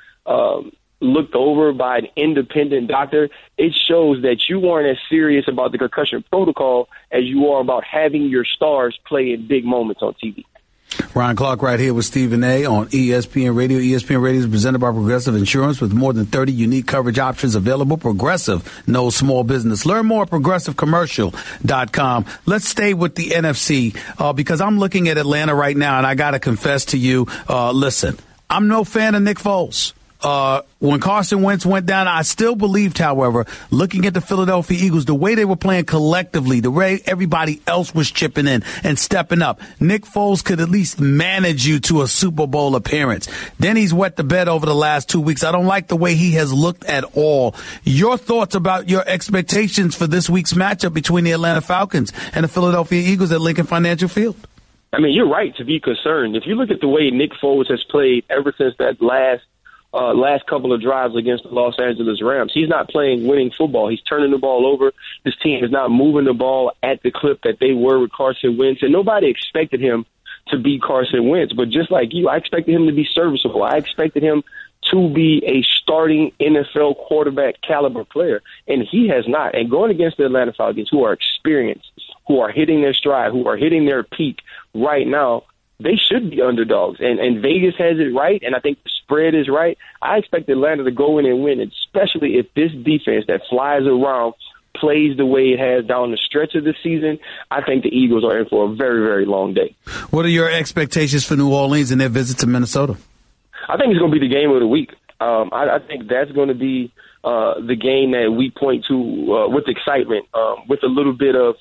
looked over by an independent doctor, it shows that you aren't as serious about the concussion protocol as you are about having your stars play in big moments on TV. Ryan Clark right here with Stephen A. on ESPN Radio. ESPN Radio is presented by Progressive Insurance with more than 30 unique coverage options available. Progressive knows small business. Learn more at progressivecommercial.com. Let's stay with the NFC because I'm looking at Atlanta right now, and I got to confess to you, listen, I'm no fan of Nick Foles. When Carson Wentz went down, I still believed, however, looking at the Philadelphia Eagles, the way they were playing collectively, the way everybody else was chipping in and stepping up, Nick Foles could at least manage you to a Super Bowl appearance. Then he's wet the bed over the last 2 weeks. I don't like the way he has looked at all. Your thoughts about your expectations for this week's matchup between the Atlanta Falcons and the Philadelphia Eagles at Lincoln Financial Field? I mean, you're right to be concerned. If you look at the way Nick Foles has played ever since that last couple of drives against the Los Angeles Rams, he's not playing winning football. He's turning the ball over. This team is not moving the ball at the clip that they were with Carson Wentz, and nobody expected him to be Carson Wentz. But just like you, I expected him to be serviceable. I expected him to be a starting NFL quarterback caliber player, and he has not. And going against the Atlanta Falcons, who are experienced, who are hitting their stride, who are hitting their peak right now, they should be underdogs. And Vegas has it right, and I think the spread is right. I expect Atlanta to go in and win, especially if this defense that flies around plays the way it has down the stretch of the season. I think the Eagles are in for a very, very long day. What are your expectations for New Orleans and their visit to Minnesota? I think it's going to be the game of the week. I think that's going to be the game that we point to with excitement, with a little bit of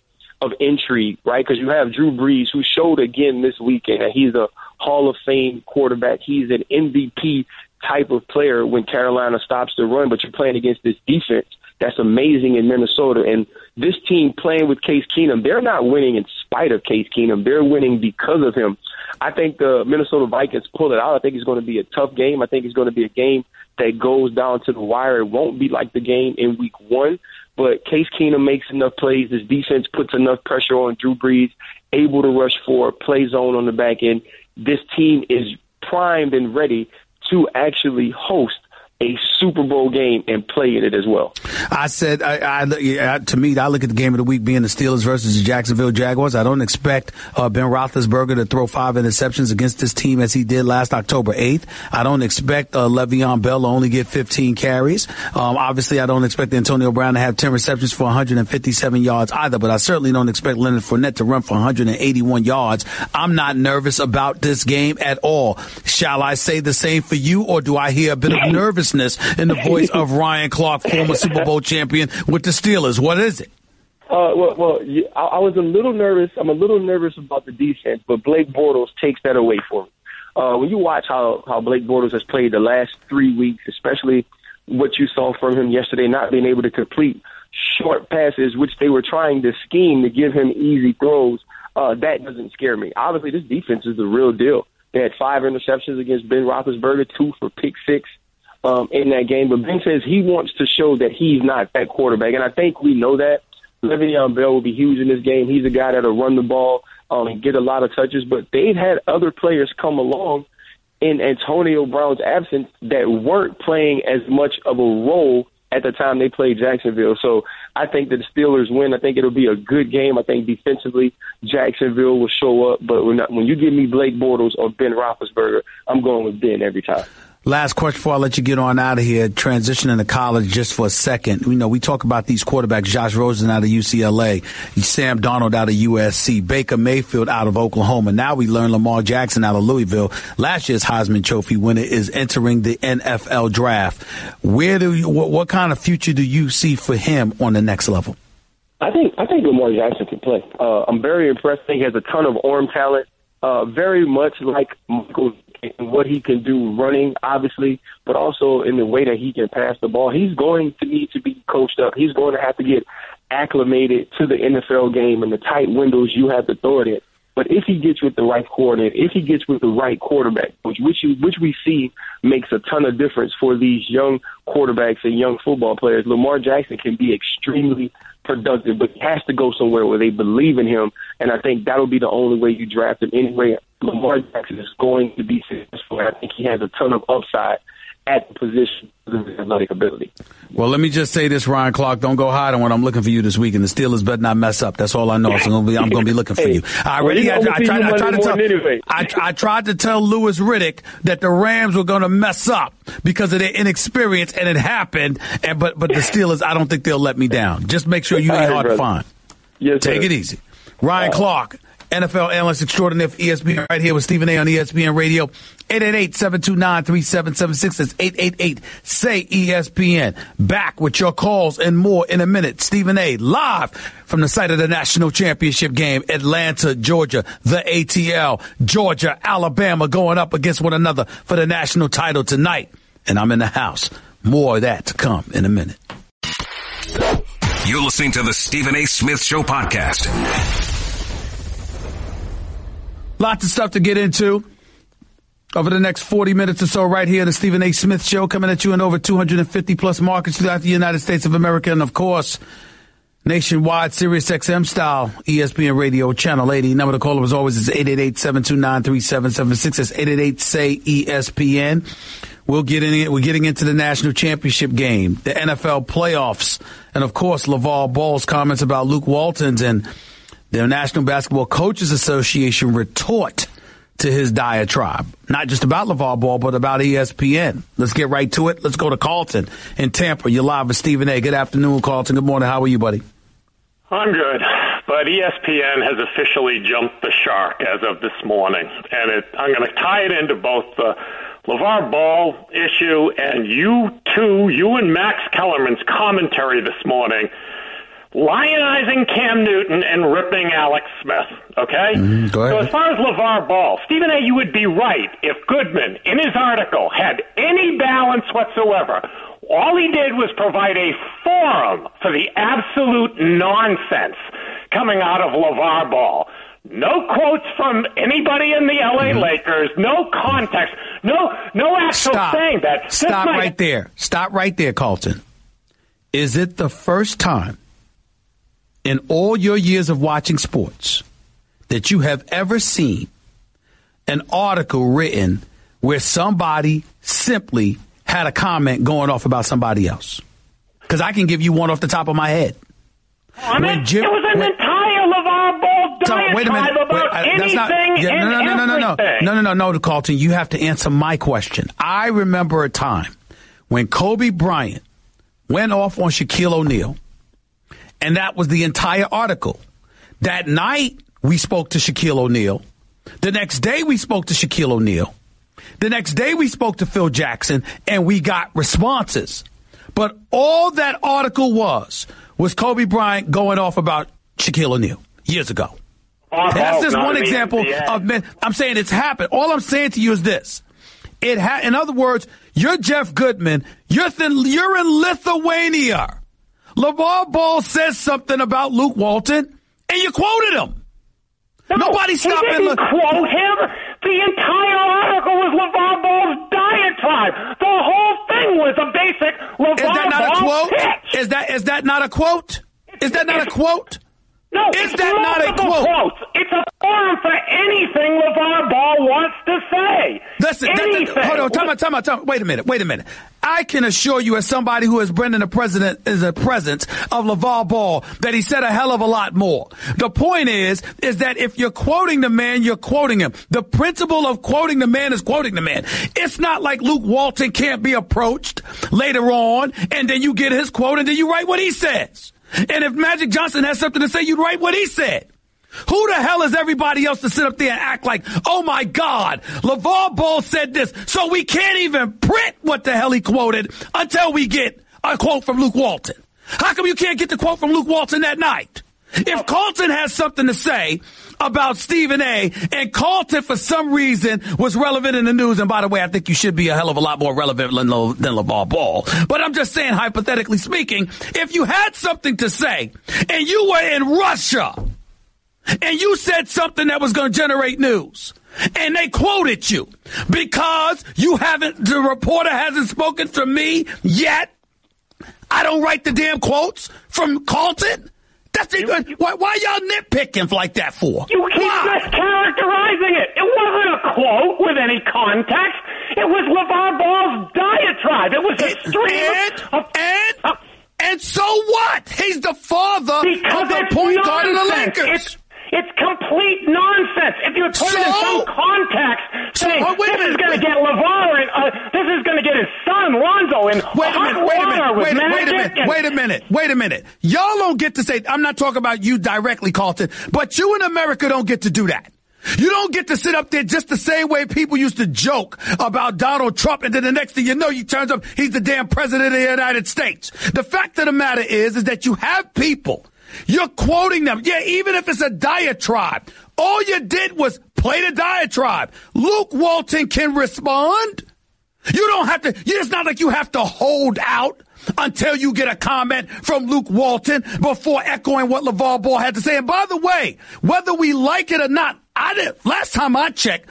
intrigue, right? Because you have Drew Brees, who showed again this weekend that he's a Hall of Fame quarterback. He's an MVP type of player when Carolina stops the run, but you're playing against this defense that's amazing in Minnesota. And this team playing with Case Keenum, they're not winning in spite of Case Keenum. They're winning because of him. I think the Minnesota Vikings pull it out. I think it's going to be a tough game. I think it's going to be a game that goes down to the wire. It won't be like the game in week one, but Case Keenum makes enough plays. This defense puts enough pressure on Drew Brees, able to rush forward, play zone on the back end. This team is primed and ready to actually host a Super Bowl game and play in it as well. I said, to me, I look at the game of the week being the Steelers versus the Jacksonville Jaguars. I don't expect Ben Roethlisberger to throw 5 interceptions against this team as he did last October 8th. I don't expect Le'Veon Bell to only get 15 carries. Obviously, I don't expect Antonio Brown to have 10 receptions for 157 yards either, but I certainly don't expect Leonard Fournette to run for 181 yards. I'm not nervous about this game at all. Shall I say the same for you, or do I hear a bit of nervousness in the voice of Ryan Clark, former Super Bowl champion with the Steelers? What is it? I was a little nervous. I'm a little nervous about the defense, but Blake Bortles takes that away for me. When you watch how Blake Bortles has played the last 3 weeks, especially what you saw from him yesterday, not being able to complete short passes, which they were trying to scheme to give him easy throws, that doesn't scare me. Obviously, this defense is the real deal. They had 5 interceptions against Ben Roethlisberger, 2 for pick 6. In that game, but Ben says he wants to show that he's not that quarterback, and I think we know that. Le'Veon Bell will be huge in this game. He's a guy that'll run the ball and get a lot of touches, but they've had other players come along in Antonio Brown's absence that weren't playing as much of a role at the time they played Jacksonville. So I think that the Steelers win. I think it'll be a good game. I think defensively Jacksonville will show up, but when you give me Blake Bortles or Ben Roethlisberger, I'm going with Ben every time. Last question before I let you get on out of here, transitioning to college just for a second. You know, we talk about these quarterbacks, Josh Rosen out of UCLA, Sam Darnold out of USC, Baker Mayfield out of Oklahoma. Now we learn Lamar Jackson out of Louisville. Last year's Heisman Trophy winner is entering the NFL draft. What kind of future do you see for him on the next level? I think Lamar Jackson can play. I'm very impressed. I think he has a ton of arm talent, very much like Michael and what he can do running, obviously, but also in the way that he can pass the ball. He's going to need to be coached up. He's going to have to get acclimated to the NFL game and the tight windows you have to throw it in. But if he gets with the right coordinator, if he gets with the right quarterback coach, which we see makes a ton of difference for these young quarterbacks and young football players, Lamar Jackson can be extremely productive, but he has to go somewhere where they believe in him, and I think that'll be the only way you draft him. Anyway, Lamar Jackson is going to be successful, and I think he has a ton of upside at the position of his athletic ability. Well, let me just say this, Ryan Clark. Don't go hide on when I'm looking for you this week, and the Steelers better not mess up. That's all I know. So I'm going to be looking for you. I tried to tell Louis Riddick that the Rams were going to mess up because of their inexperience, and it happened. But the Steelers, I don't think they'll let me down. Just make sure you ain't hard to find. Yes, Take it easy. Ryan Clark, NFL analyst extraordinaire for ESPN, right here with Stephen A. on ESPN Radio. 888-729-3776. That's 888-SAY-ESPN. Back with your calls and more in a minute. Stephen A. live from the site of the national championship game, Atlanta, Georgia, the ATL. Georgia, Alabama going up against one another for the national title tonight. And I'm in the house. More of that to come in a minute. You're listening to the Stephen A. Smith Show podcast. Lots of stuff to get into over the next 40 minutes or so right here, the Stephen A. Smith Show, coming at you in over 250-plus markets throughout the United States of America. And, of course, nationwide, Sirius XM style, ESPN Radio, Channel 80. Number to call, as always, is 888-729-3776. That's 888-SAY-ESPN. We're getting into the national championship game, the NFL playoffs, and, of course, LaVar Ball's comments about Luke Walton's and the National Basketball Coaches Association retort to his diatribe. Not just about LaVar Ball, but about ESPN. Let's get right to it. Let's go to Carlton in Tampa. You're live with Stephen A. Good afternoon, Carlton. Good morning. How are you, buddy? I'm good, but ESPN has officially jumped the shark as of this morning. And I'm going to tie it into both the LaVar Ball issue and you and Max Kellerman's commentary this morning, lionizing Cam Newton and ripping Alex Smith, okay? Go ahead. So as far as LaVar Ball, Stephen A., you would be right if Goodman, in his article, had any balance whatsoever. All he did was provide a forum for the absolute nonsense coming out of LaVar Ball. No quotes from anybody in the L.A. Lakers, no context, no actual saying that. Stop right there, Carlton. Is it the first time in all your years of watching sports that you have ever seen an article written where somebody simply had a comment going off about somebody else? Because I can give you one off the top of my head. It was an entire LaVar Ball diatribe about anything and everything. No, Carlton, you have to answer my question. I remember a time when Kobe Bryant went off on Shaquille O'Neal, and that was the entire article. That night, we spoke to Shaquille O'Neal. The next day, we spoke to Shaquille O'Neal. The next day, we spoke to Phil Jackson, and we got responses. But all that article was Kobe Bryant going off about Shaquille O'Neal years ago. That's just one example of men. I'm saying it's happened. All I'm saying to you is this. In other words, you're Jeff Goodman. You're in Lithuania. LaVar Ball says something about Luke Walton, and you quoted him. Nobody stopped and quote him. The entire article was LaVar Ball's diatribe. The whole thing was a basic LaVar Ball pitch. Is that not a quote? Is that not a quote? No, is that not a quote? Quotes. It's a forum for anything LaVar Ball wants to say. Listen, hold on, time out. Wait a minute. I can assure you, as somebody who has been in the presence of LaVar Ball, that he said a hell of a lot more. The point is that if you're quoting the man, you're quoting him. The principle of quoting the man is quoting the man. It's not like Luke Walton can't be approached later on, and then you get his quote, and then you write what he says. And if Magic Johnson has something to say, you'd write what he said. Who the hell is everybody else to sit up there and act like, oh, my God, LaVar Ball said this, so we can't even print what the hell he quoted until we get a quote from Luke Walton? How come you can't get the quote from Luke Walton that night? If Carlton has something to say about Stephen A., and Carlton, for some reason, was relevant in the news, and by the way, I think you should be a hell of a lot more relevant than LaVar Ball. But I'm just saying, hypothetically speaking, if you had something to say, and you were in Russia, and you said something that was going to generate news, and they quoted you because the reporter hasn't spoken to me yet. I don't write the damn quotes from Carlton. That's why y'all nitpicking like that for? You keep mischaracterizing it. It wasn't a quote with any context. It was LaVar Ball's diatribe. It was a stream and so what? He's the father of the point guard of the Lakers. It's complete nonsense. If you put it in some context, saying this is going to get LaVar and this is going to get his son Lonzo in Wait a minute. Y'all don't get to say, I'm not talking about you directly, Carlton, but you in America don't get to do that. You don't get to sit up there just the same way people used to joke about Donald Trump, and then the next thing you know, he turns up, he's the damn president of the United States. The fact of the matter is that you have people, you're quoting them. Yeah, even if it's a diatribe, all you did was play the diatribe. Luke Walton can respond. You don't have to, it's not like you have to hold out until you get a comment from Luke Walton before echoing what LaVar Ball had to say. And by the way, whether we like it or not, last time I checked,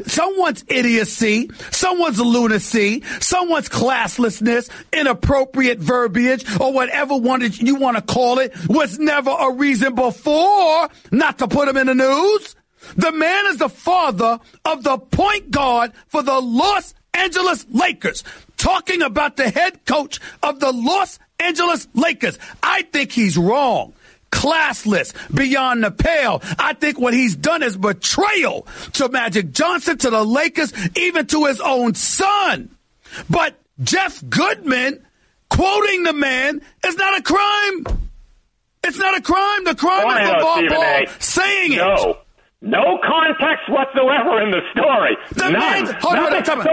someone's idiocy, someone's lunacy, someone's classlessness, inappropriate verbiage, or whatever you want to call it, was never a reason before not to put him in the news. The man is the father of the point guard for the Los Angeles Lakers, talking about the head coach of the Los Angeles Lakers. I think he's wrong. Classless, beyond the pale. I think what he's done is betrayal to Magic Johnson, to the Lakers, even to his own son. But Jeff Goodman quoting the man is not a crime. It's not a crime. The crime is LaVar Ball saying it. No context whatsoever in the story. The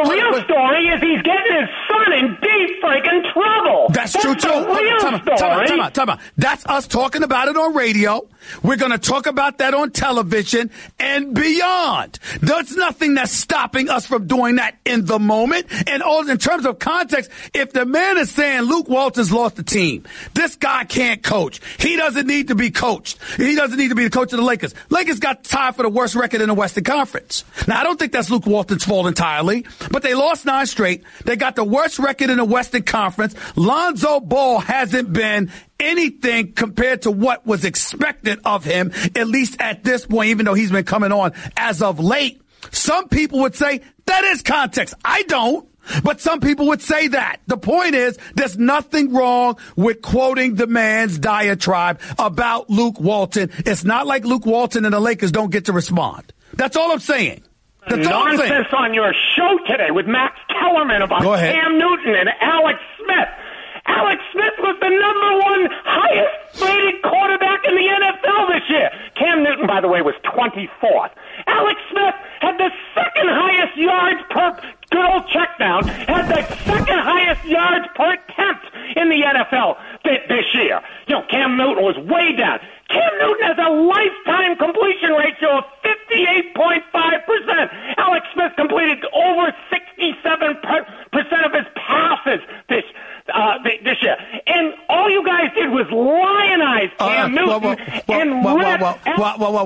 real story is he's getting his son in deep freaking trouble. That's true, too. Time out. That's us talking about it on radio. We're going to talk about that on television and beyond. There's nothing that's stopping us from doing that in the moment. And all in terms of context, if the man is saying Luke Walton's lost the team, this guy can't coach. He doesn't need to be coached. He doesn't need to be the coach of the Lakers. Lakers got tied for the worst record in the Western Conference. Now, I don't think that's Luke Walton's fault entirely, but they lost 9 straight. They got the worst record in the Western Conference. Lonzo Ball hasn't been anything compared to what was expected of him, at least at this point, even though he's been coming on as of late. Some people would say that is context. I don't, but some people would say that. The point is, there's nothing wrong with quoting the man's diatribe about Luke Walton. It's not like Luke Walton and the Lakers don't get to respond. That's all I'm saying. Nonsense on your show today with Max Kellerman about Cam Newton and Alex Smith. Alex Smith was the #1 highest-rated quarterback in the NFL this year. Cam Newton, by the way, was 24th. Alex Smith had the second highest yards per good old check down, had the second highest yards per attempt in the NFL this year. Cam Newton was way down. Cam Newton has a lifetime completion ratio of 58.5%. Alex Smith completed over 67% of his passes this year. And all you guys did was lionize Cam Newton.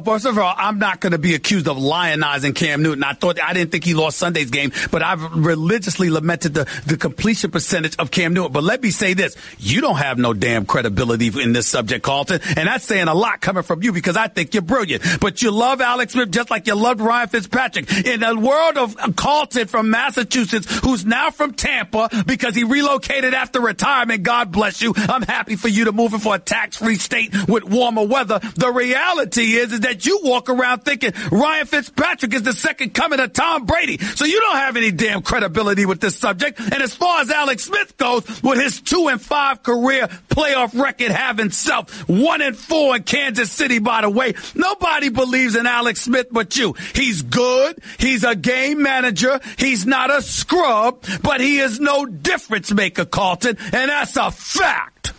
First of all, I'm not going to be accused of lionizing Cam Newton. I didn't think he lost Sunday's game, but I've religiously lamented the completion percentage of Cam Newton. But let me say this. You don't have no damn credibility in this subject, Carlton. And that's saying a lot coming from you because I think you're brilliant. But you love Alex Smith just like you loved Ryan Fitzpatrick. In the world of Carlton from Massachusetts, who's now from Tampa because he relocated after retirement, God bless you. I'm happy for you to move in for a tax-free state with warmer weather. The reality is that you walk around thinking Ryan Fitzpatrick is the second coming of Tom Brady. So you don't have any damn credibility with this subject. And as far as Alex Smith goes, with his 2-5 career playoff record, having himself 1-4 in Kansas City, by the way, nobody believes in Alex Smith but you. He's good. He's a game manager. He's not a scrub, but he is no difference maker, Carlton. And that's a fact.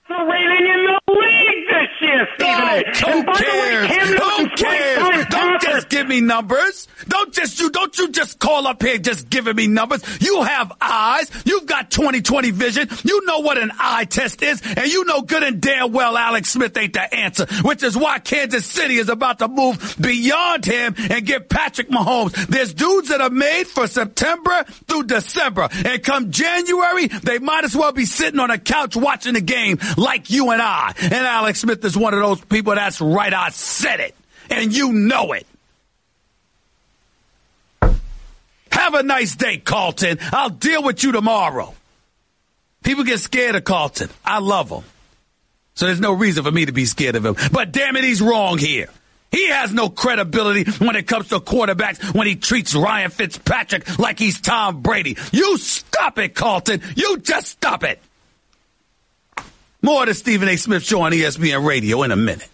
Rating in the league this year, Stephen A. Who cares? Who cares? Don't just give me numbers. Don't you just call up here just giving me numbers. You have eyes. You've got 20/20 vision. You know what an eye test is, and you know good and damn well Alex Smith ain't the answer, which is why Kansas City is about to move beyond him and get Patrick Mahomes. There's dudes that are made for September through December, and come January, they might as well be sitting on a couch watching the game like you and I. And Alex Smith is one of those people. That's right, I said it, and you know it. Have a nice day, Carlton. I'll deal with you tomorrow. People get scared of Carlton. I love him. So there's no reason for me to be scared of him. But damn it, he's wrong here. He has no credibility when it comes to quarterbacks when he treats Ryan Fitzpatrick like he's Tom Brady. You stop it, Carlton. You just stop it. More of the Stephen A. Smith Show on ESPN Radio in a minute.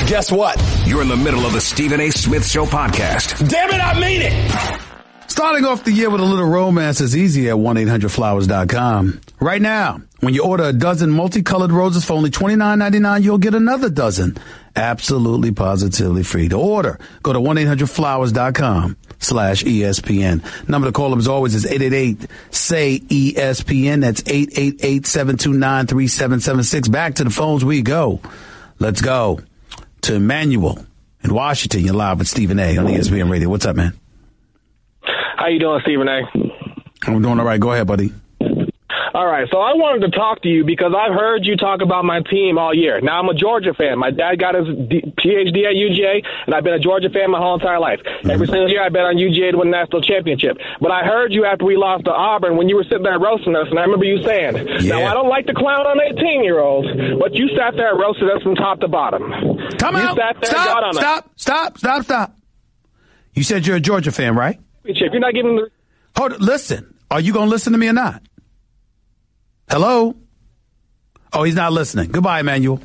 Guess what? You're in the middle of the Stephen A. Smith Show podcast. Damn it, I mean it! Starting off the year with a little romance is easy at 1-800-Flowers.com. Right now, when you order a dozen multicolored roses for only $29.99, you'll get another dozen. Absolutely, positively free. To order, go to 1-800-Flowers.com/ESPN. Number to call them as always is 888-SAY-ESPN. That's 888-729-3776. Back to the phones we go. Let's go to Emmanuel in Washington. You're live with Stephen A. on ESPN Radio. What's up, man? How you doing, Stephen A? I'm doing all right. Go ahead, buddy. All right, so I wanted to talk to you because I've heard you talk about my team all year. Now, I'm a Georgia fan. My dad got his PhD at UGA, and I've been a Georgia fan my whole entire life. Every single year I bet on UGA to win the national championship. But I heard you after we lost to Auburn when you were sitting there roasting us, and I remember you saying, Now, I don't like to clown on 18-year-olds, but you sat there and roasted us from top to bottom. Come out. Stop. You said you're a Georgia fan, right? You're not giving the... Hold it. Listen. Are you going to listen to me or not? Hello? Oh, he's not listening. Goodbye, Emmanuel.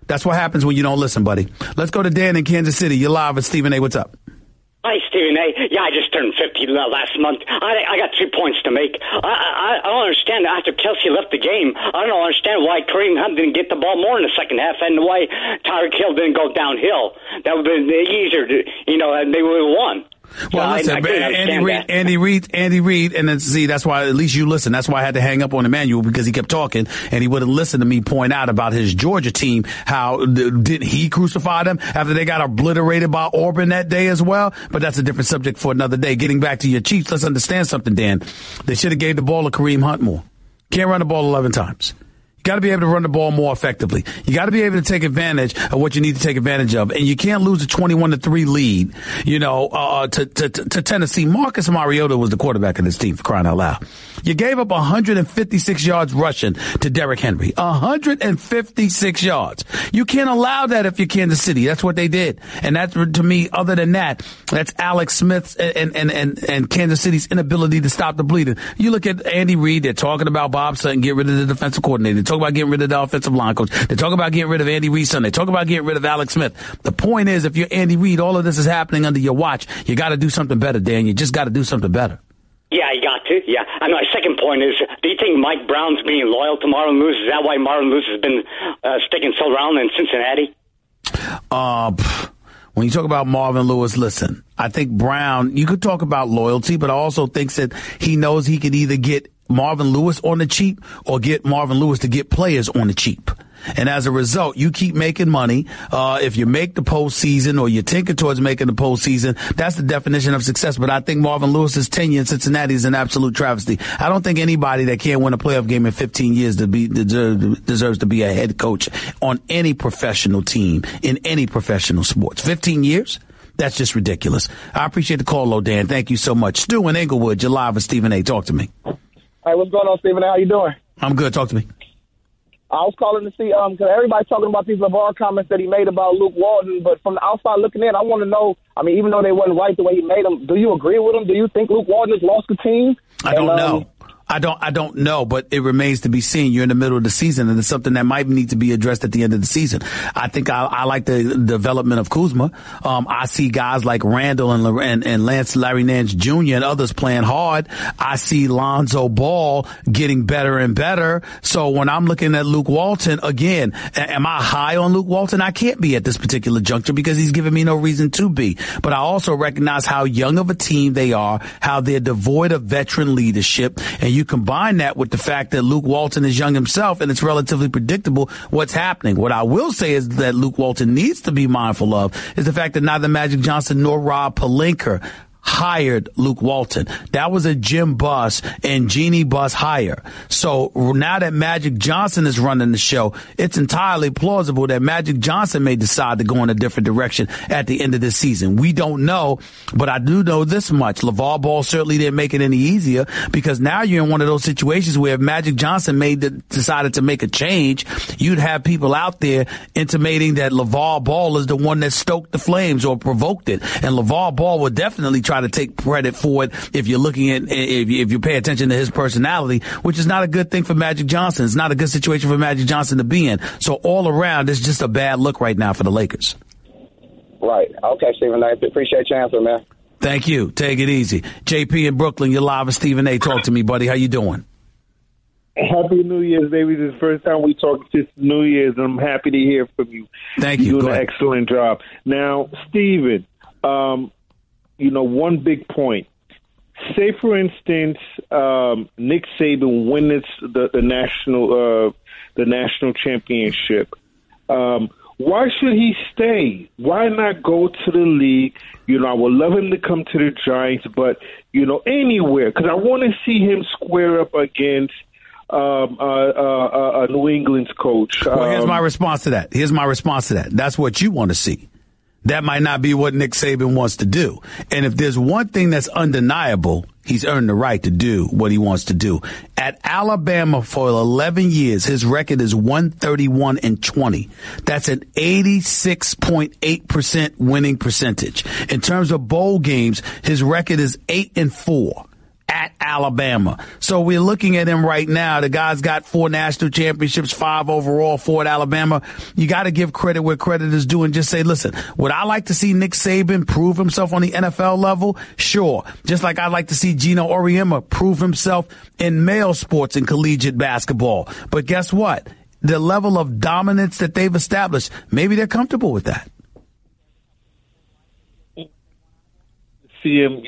That's what happens when you don't listen, buddy. Let's go to Dan in Kansas City. You're live with Stephen A. What's up? Hi, Stephen A. Yeah, I just turned 50 last month. I got 3 points to make. I don't understand. After Kelsey left the game, I don't understand why Kareem Hunt didn't get the ball more in the second half and why Tyreek Hill didn't go downhill. That would have been easier to, and they would have won. Well, listen, Andy Reid, and then see, that's why at least you listen. That's why I had to hang up on Emmanuel because he kept talking and he wouldn't listen to me point out about his Georgia team. How didn't he crucify them after they got obliterated by Auburn that day as well? But that's a different subject for another day. Getting back to your Chiefs, let's understand something, Dan. They should have gave the ball to Kareem Hunt more. Can't run the ball 11 times. You got to be able to run the ball more effectively. You got to be able to take advantage of what you need to take advantage of. And you can't lose a 21-3 lead, to Tennessee. Marcus Mariota was the quarterback of this team, for crying out loud. You gave up 156 yards rushing to Derrick Henry. 156 yards. You can't allow that if you're Kansas City. That's what they did. And that's, to me, other than that, that's Alex Smith's and Kansas City's inability to stop the bleeding. You look at Andy Reid, they're talking about Bob Sutton, get rid of the defensive coordinator. They talk about getting rid of the offensive line coach. They talk about getting rid of Andy Reid's son. They talk about getting rid of Alex Smith. The point is, if you're Andy Reid, all of this is happening under your watch. You got to do something better, Dan. You just got to do something better. Yeah, you got to. Yeah. And my second point is, do you think Mike Brown's being loyal to Marvin Lewis? Is that why Marvin Lewis has been sticking so around in Cincinnati? When you talk about Marvin Lewis, listen, I think Brown, you could talk about loyalty, but I also think that he knows he could either get Marvin Lewis on the cheap or get Marvin Lewis to get players on the cheap. And as a result, you keep making money. If you make the postseason or you tinker towards making the postseason, that's the definition of success. But I think Marvin Lewis's tenure in Cincinnati is an absolute travesty. I don't think anybody that can't win a playoff game in 15 years deserves to be a head coach on any professional team in any professional sports. 15 years? That's just ridiculous. I appreciate the call, Dan. Thank you so much. Stu in Inglewood, you're live with Stephen A. Talk to me. Hey, what's going on, Stephen A? How you doing? I'm good. Talk to me. I was calling to see, because everybody's talking about these LaVar comments that he made about Luke Walton, but from the outside looking in, I want to know, even though they wasn't right the way he made them, do you agree with him? Do you think Luke Walton has lost the team? I don't know. I don't know, but it remains to be seen. You're in the middle of the season, and it's something that might need to be addressed at the end of the season. I think I like the development of Kuzma. I see guys like Randall and Lance Larry Nance Jr. and others playing hard. I see Lonzo Ball getting better and better. So when I'm looking at Luke Walton, again, am I high on Luke Walton? I can't be at this particular juncture because he's given me no reason to be. But I also recognize how young of a team they are, how they're devoid of veteran leadership, and you combine that with the fact that Luke Walton is young himself, and it's relatively predictable what's happening. What I will say is that Luke Walton needs to be mindful of is the fact that neither Magic Johnson nor Rob Pelinka hired Luke Walton. That was a Jim Buss and Jeannie Buss hire. So now that Magic Johnson is running the show, it's entirely plausible that Magic Johnson may decide to go in a different direction at the end of this season. We don't know, but I do know this much. LaVar Ball certainly didn't make it any easier, because now you're in one of those situations where if Magic Johnson decided to make a change, you'd have people out there intimating that LaVar Ball is the one that stoked the flames or provoked it. And LaVar Ball would definitely try to take credit for it if you're looking at, if you pay attention to his personality, which is not a good thing for Magic Johnson. It's not a good situation for Magic Johnson to be in. So all around, it's just a bad look right now for the Lakers. Right. Okay, Stephen A. Appreciate your answer, man. Thank you. Take it easy. JP in Brooklyn, you're live with Stephen A. Talk to me, buddy. How you doing? Happy New Year's, baby. This is the first time we talked since New Year's, and I'm happy to hear from you. Thank you. You're doing an excellent job. Now, Stephen, one big point. Say, for instance, Nick Saban wins the national championship. Why should he stay? Why not go to the league? I would love him to come to the Giants, but anywhere, because I want to see him square up against a New England's coach. Well, here's my response to that. That's what you want to see. That might not be what Nick Saban wants to do. And if there's one thing that's undeniable, he's earned the right to do what he wants to do. At Alabama for 11 years, his record is 131-20. That's an 86.8% winning percentage. In terms of bowl games, his record is 8-4. At Alabama. So we're looking at him right now. The guy's got 4 national championships, 5 overall, 4 at Alabama. You got to give credit where credit is due and just say, listen, would I like to see Nick Saban prove himself on the NFL level? Sure. Just like I'd like to see Gino Auriemma prove himself in male sports and collegiate basketball. But guess what? The level of dominance that they've established, maybe they're comfortable with that. See him,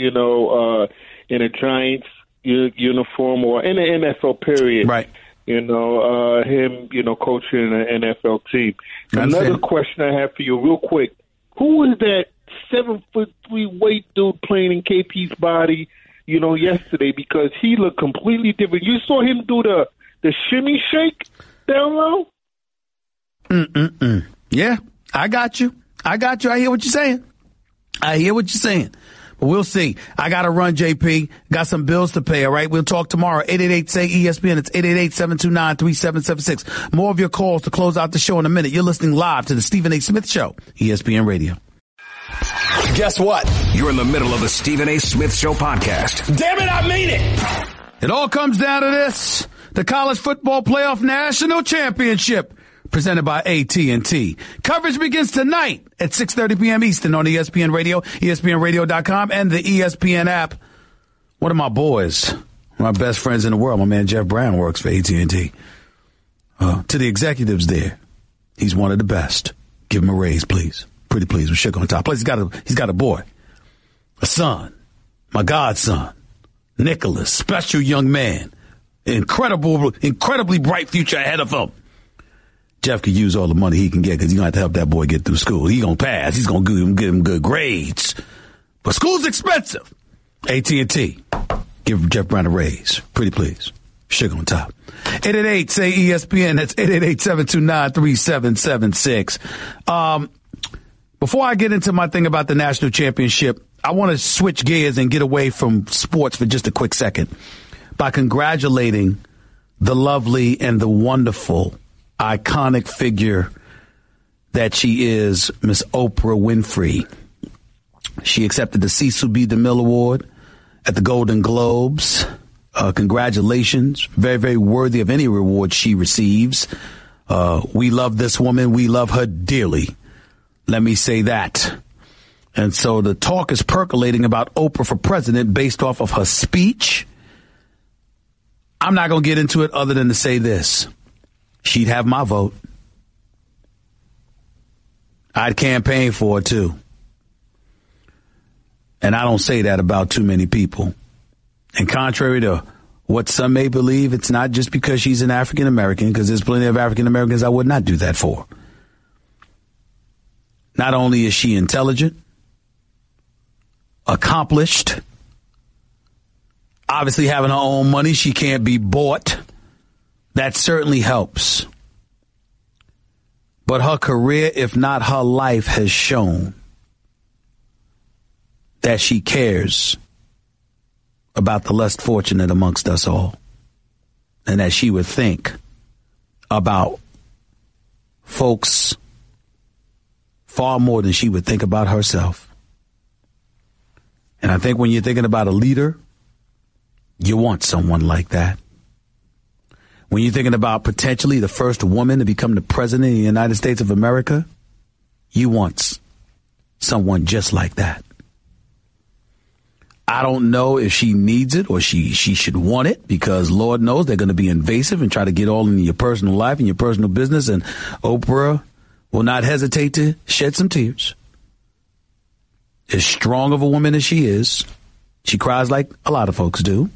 in a Giants uniform or in an NFL period. Right. Him, coaching an NFL team. Another question I have for you real quick. Who is that 7'3" weight dude playing in KP's body, yesterday? Because he looked completely different. You saw him do the shimmy shake down low? Yeah, I got you. I hear what you're saying. But we'll see. I got to run, JP. Got some bills to pay, all right? We'll talk tomorrow. 888-SAY-ESPN. It's 888-729-3776. More of your calls to close out the show in a minute. You're listening live to the Stephen A. Smith Show, ESPN Radio. Guess what? You're in the middle of the Stephen A. Smith Show podcast. Damn it, I mean it! It all comes down to this. The College Football Playoff National Championship, presented by AT&T. Coverage begins tonight at 6:30 p.m. Eastern on ESPN Radio, ESPNradio.com, and the ESPN app. One of my boys, my best friends in the world, my man Jeff Brown, works for AT&T. To the executives there, he's one of the best. Give him a raise, please. Pretty please. We're shook on top. Plus, he's got a boy, a son, my godson, Nicholas, special young man, incredibly bright future ahead of him. Jeff could use all the money he can get because he's going to have to help that boy get through school. He's going to pass. He's going to give him good grades. But school's expensive. AT&T. Give Jeff Brown a raise. Pretty please. Sugar on top. 888-SAY-ESPN. That's 888-729-3776. Before I get into my thing about the national championship, I want to switch gears and get away from sports for just a quick second by congratulating the lovely and the wonderful iconic figure that she is, Miss Oprah Winfrey. She accepted the Cecil B. DeMille Award at the Golden Globes Congratulations. Very, very worthy of any reward she receives. We love this woman. We love her dearly. Let me say that. And so the talk is percolating about Oprah for president based off of her speech. I'm not going to get into it other than to say this. She'd have my vote. I'd campaign for her, too. And I don't say that about too many people. And contrary to what some may believe, it's not just because she's an African American, because there's plenty of African Americans I would not do that for. Not only is she intelligent, accomplished, obviously having her own money, she can't be bought. That certainly helps. But her career, if not her life, has shown that she cares about the less fortunate amongst us all, and that she would think about folks far more than she would think about herself. And I think when you're thinking about a leader, you want someone like that. When you're thinking about potentially the first woman to become the president of the United States of America, you want someone just like that. I don't know if she needs it or she should want it, because Lord knows they're going to be invasive and try to get all into your personal life and your personal business. And Oprah will not hesitate to shed some tears. As strong of a woman as she is, she cries like a lot of folks do.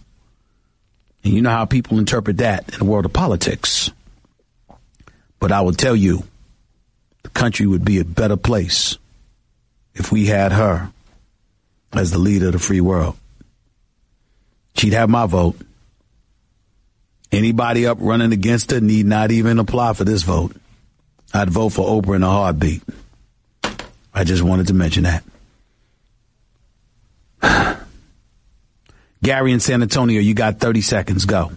And you know how people interpret that in the world of politics. But I will tell you, the country would be a better place if we had her as the leader of the free world. She'd have my vote. Anybody up running against her need not even apply for this vote. I'd vote for Oprah in a heartbeat. I just wanted to mention that. Gary in San Antonio, you got 30 seconds. Go.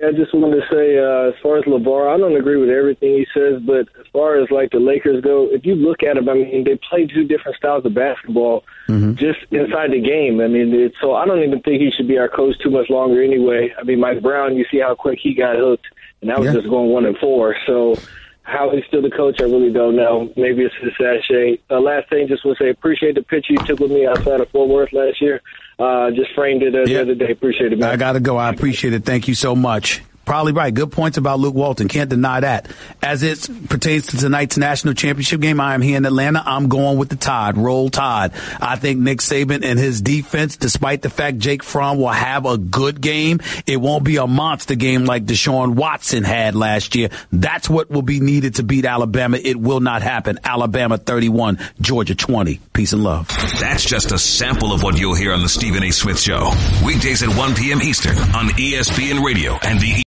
I just wanted to say, as far as LaVar, I don't agree with everything he says, but as far as like the Lakers go, if you look at them, I mean, they play two different styles of basketball just inside the game. I mean, so I don't even think he should be our coach too much longer anyway. I mean, Mike Brown, you see how quick he got hooked, and that was just going 1-4. So how he's still the coach, I really don't know. Maybe it's his sachet. Last thing, just want to say, appreciate the picture you took with me outside of Fort Worth last year. Just framed it the other day. Appreciate it, man. I got to go. I appreciate it. Thank you so much. Probably right. Good points about Luke Walton. Can't deny that. As it pertains to tonight's national championship game, I am here in Atlanta. I'm going with the Tide. Roll Tide. I think Nick Saban and his defense, despite the fact Jake Fromm will have a good game, it won't be a monster game like Deshaun Watson had last year. That's what will be needed to beat Alabama. It will not happen. Alabama 31, Georgia 20. Peace and love. That's just a sample of what you'll hear on the Stephen A. Smith Show. Weekdays at 1 p.m. Eastern on ESPN Radio and the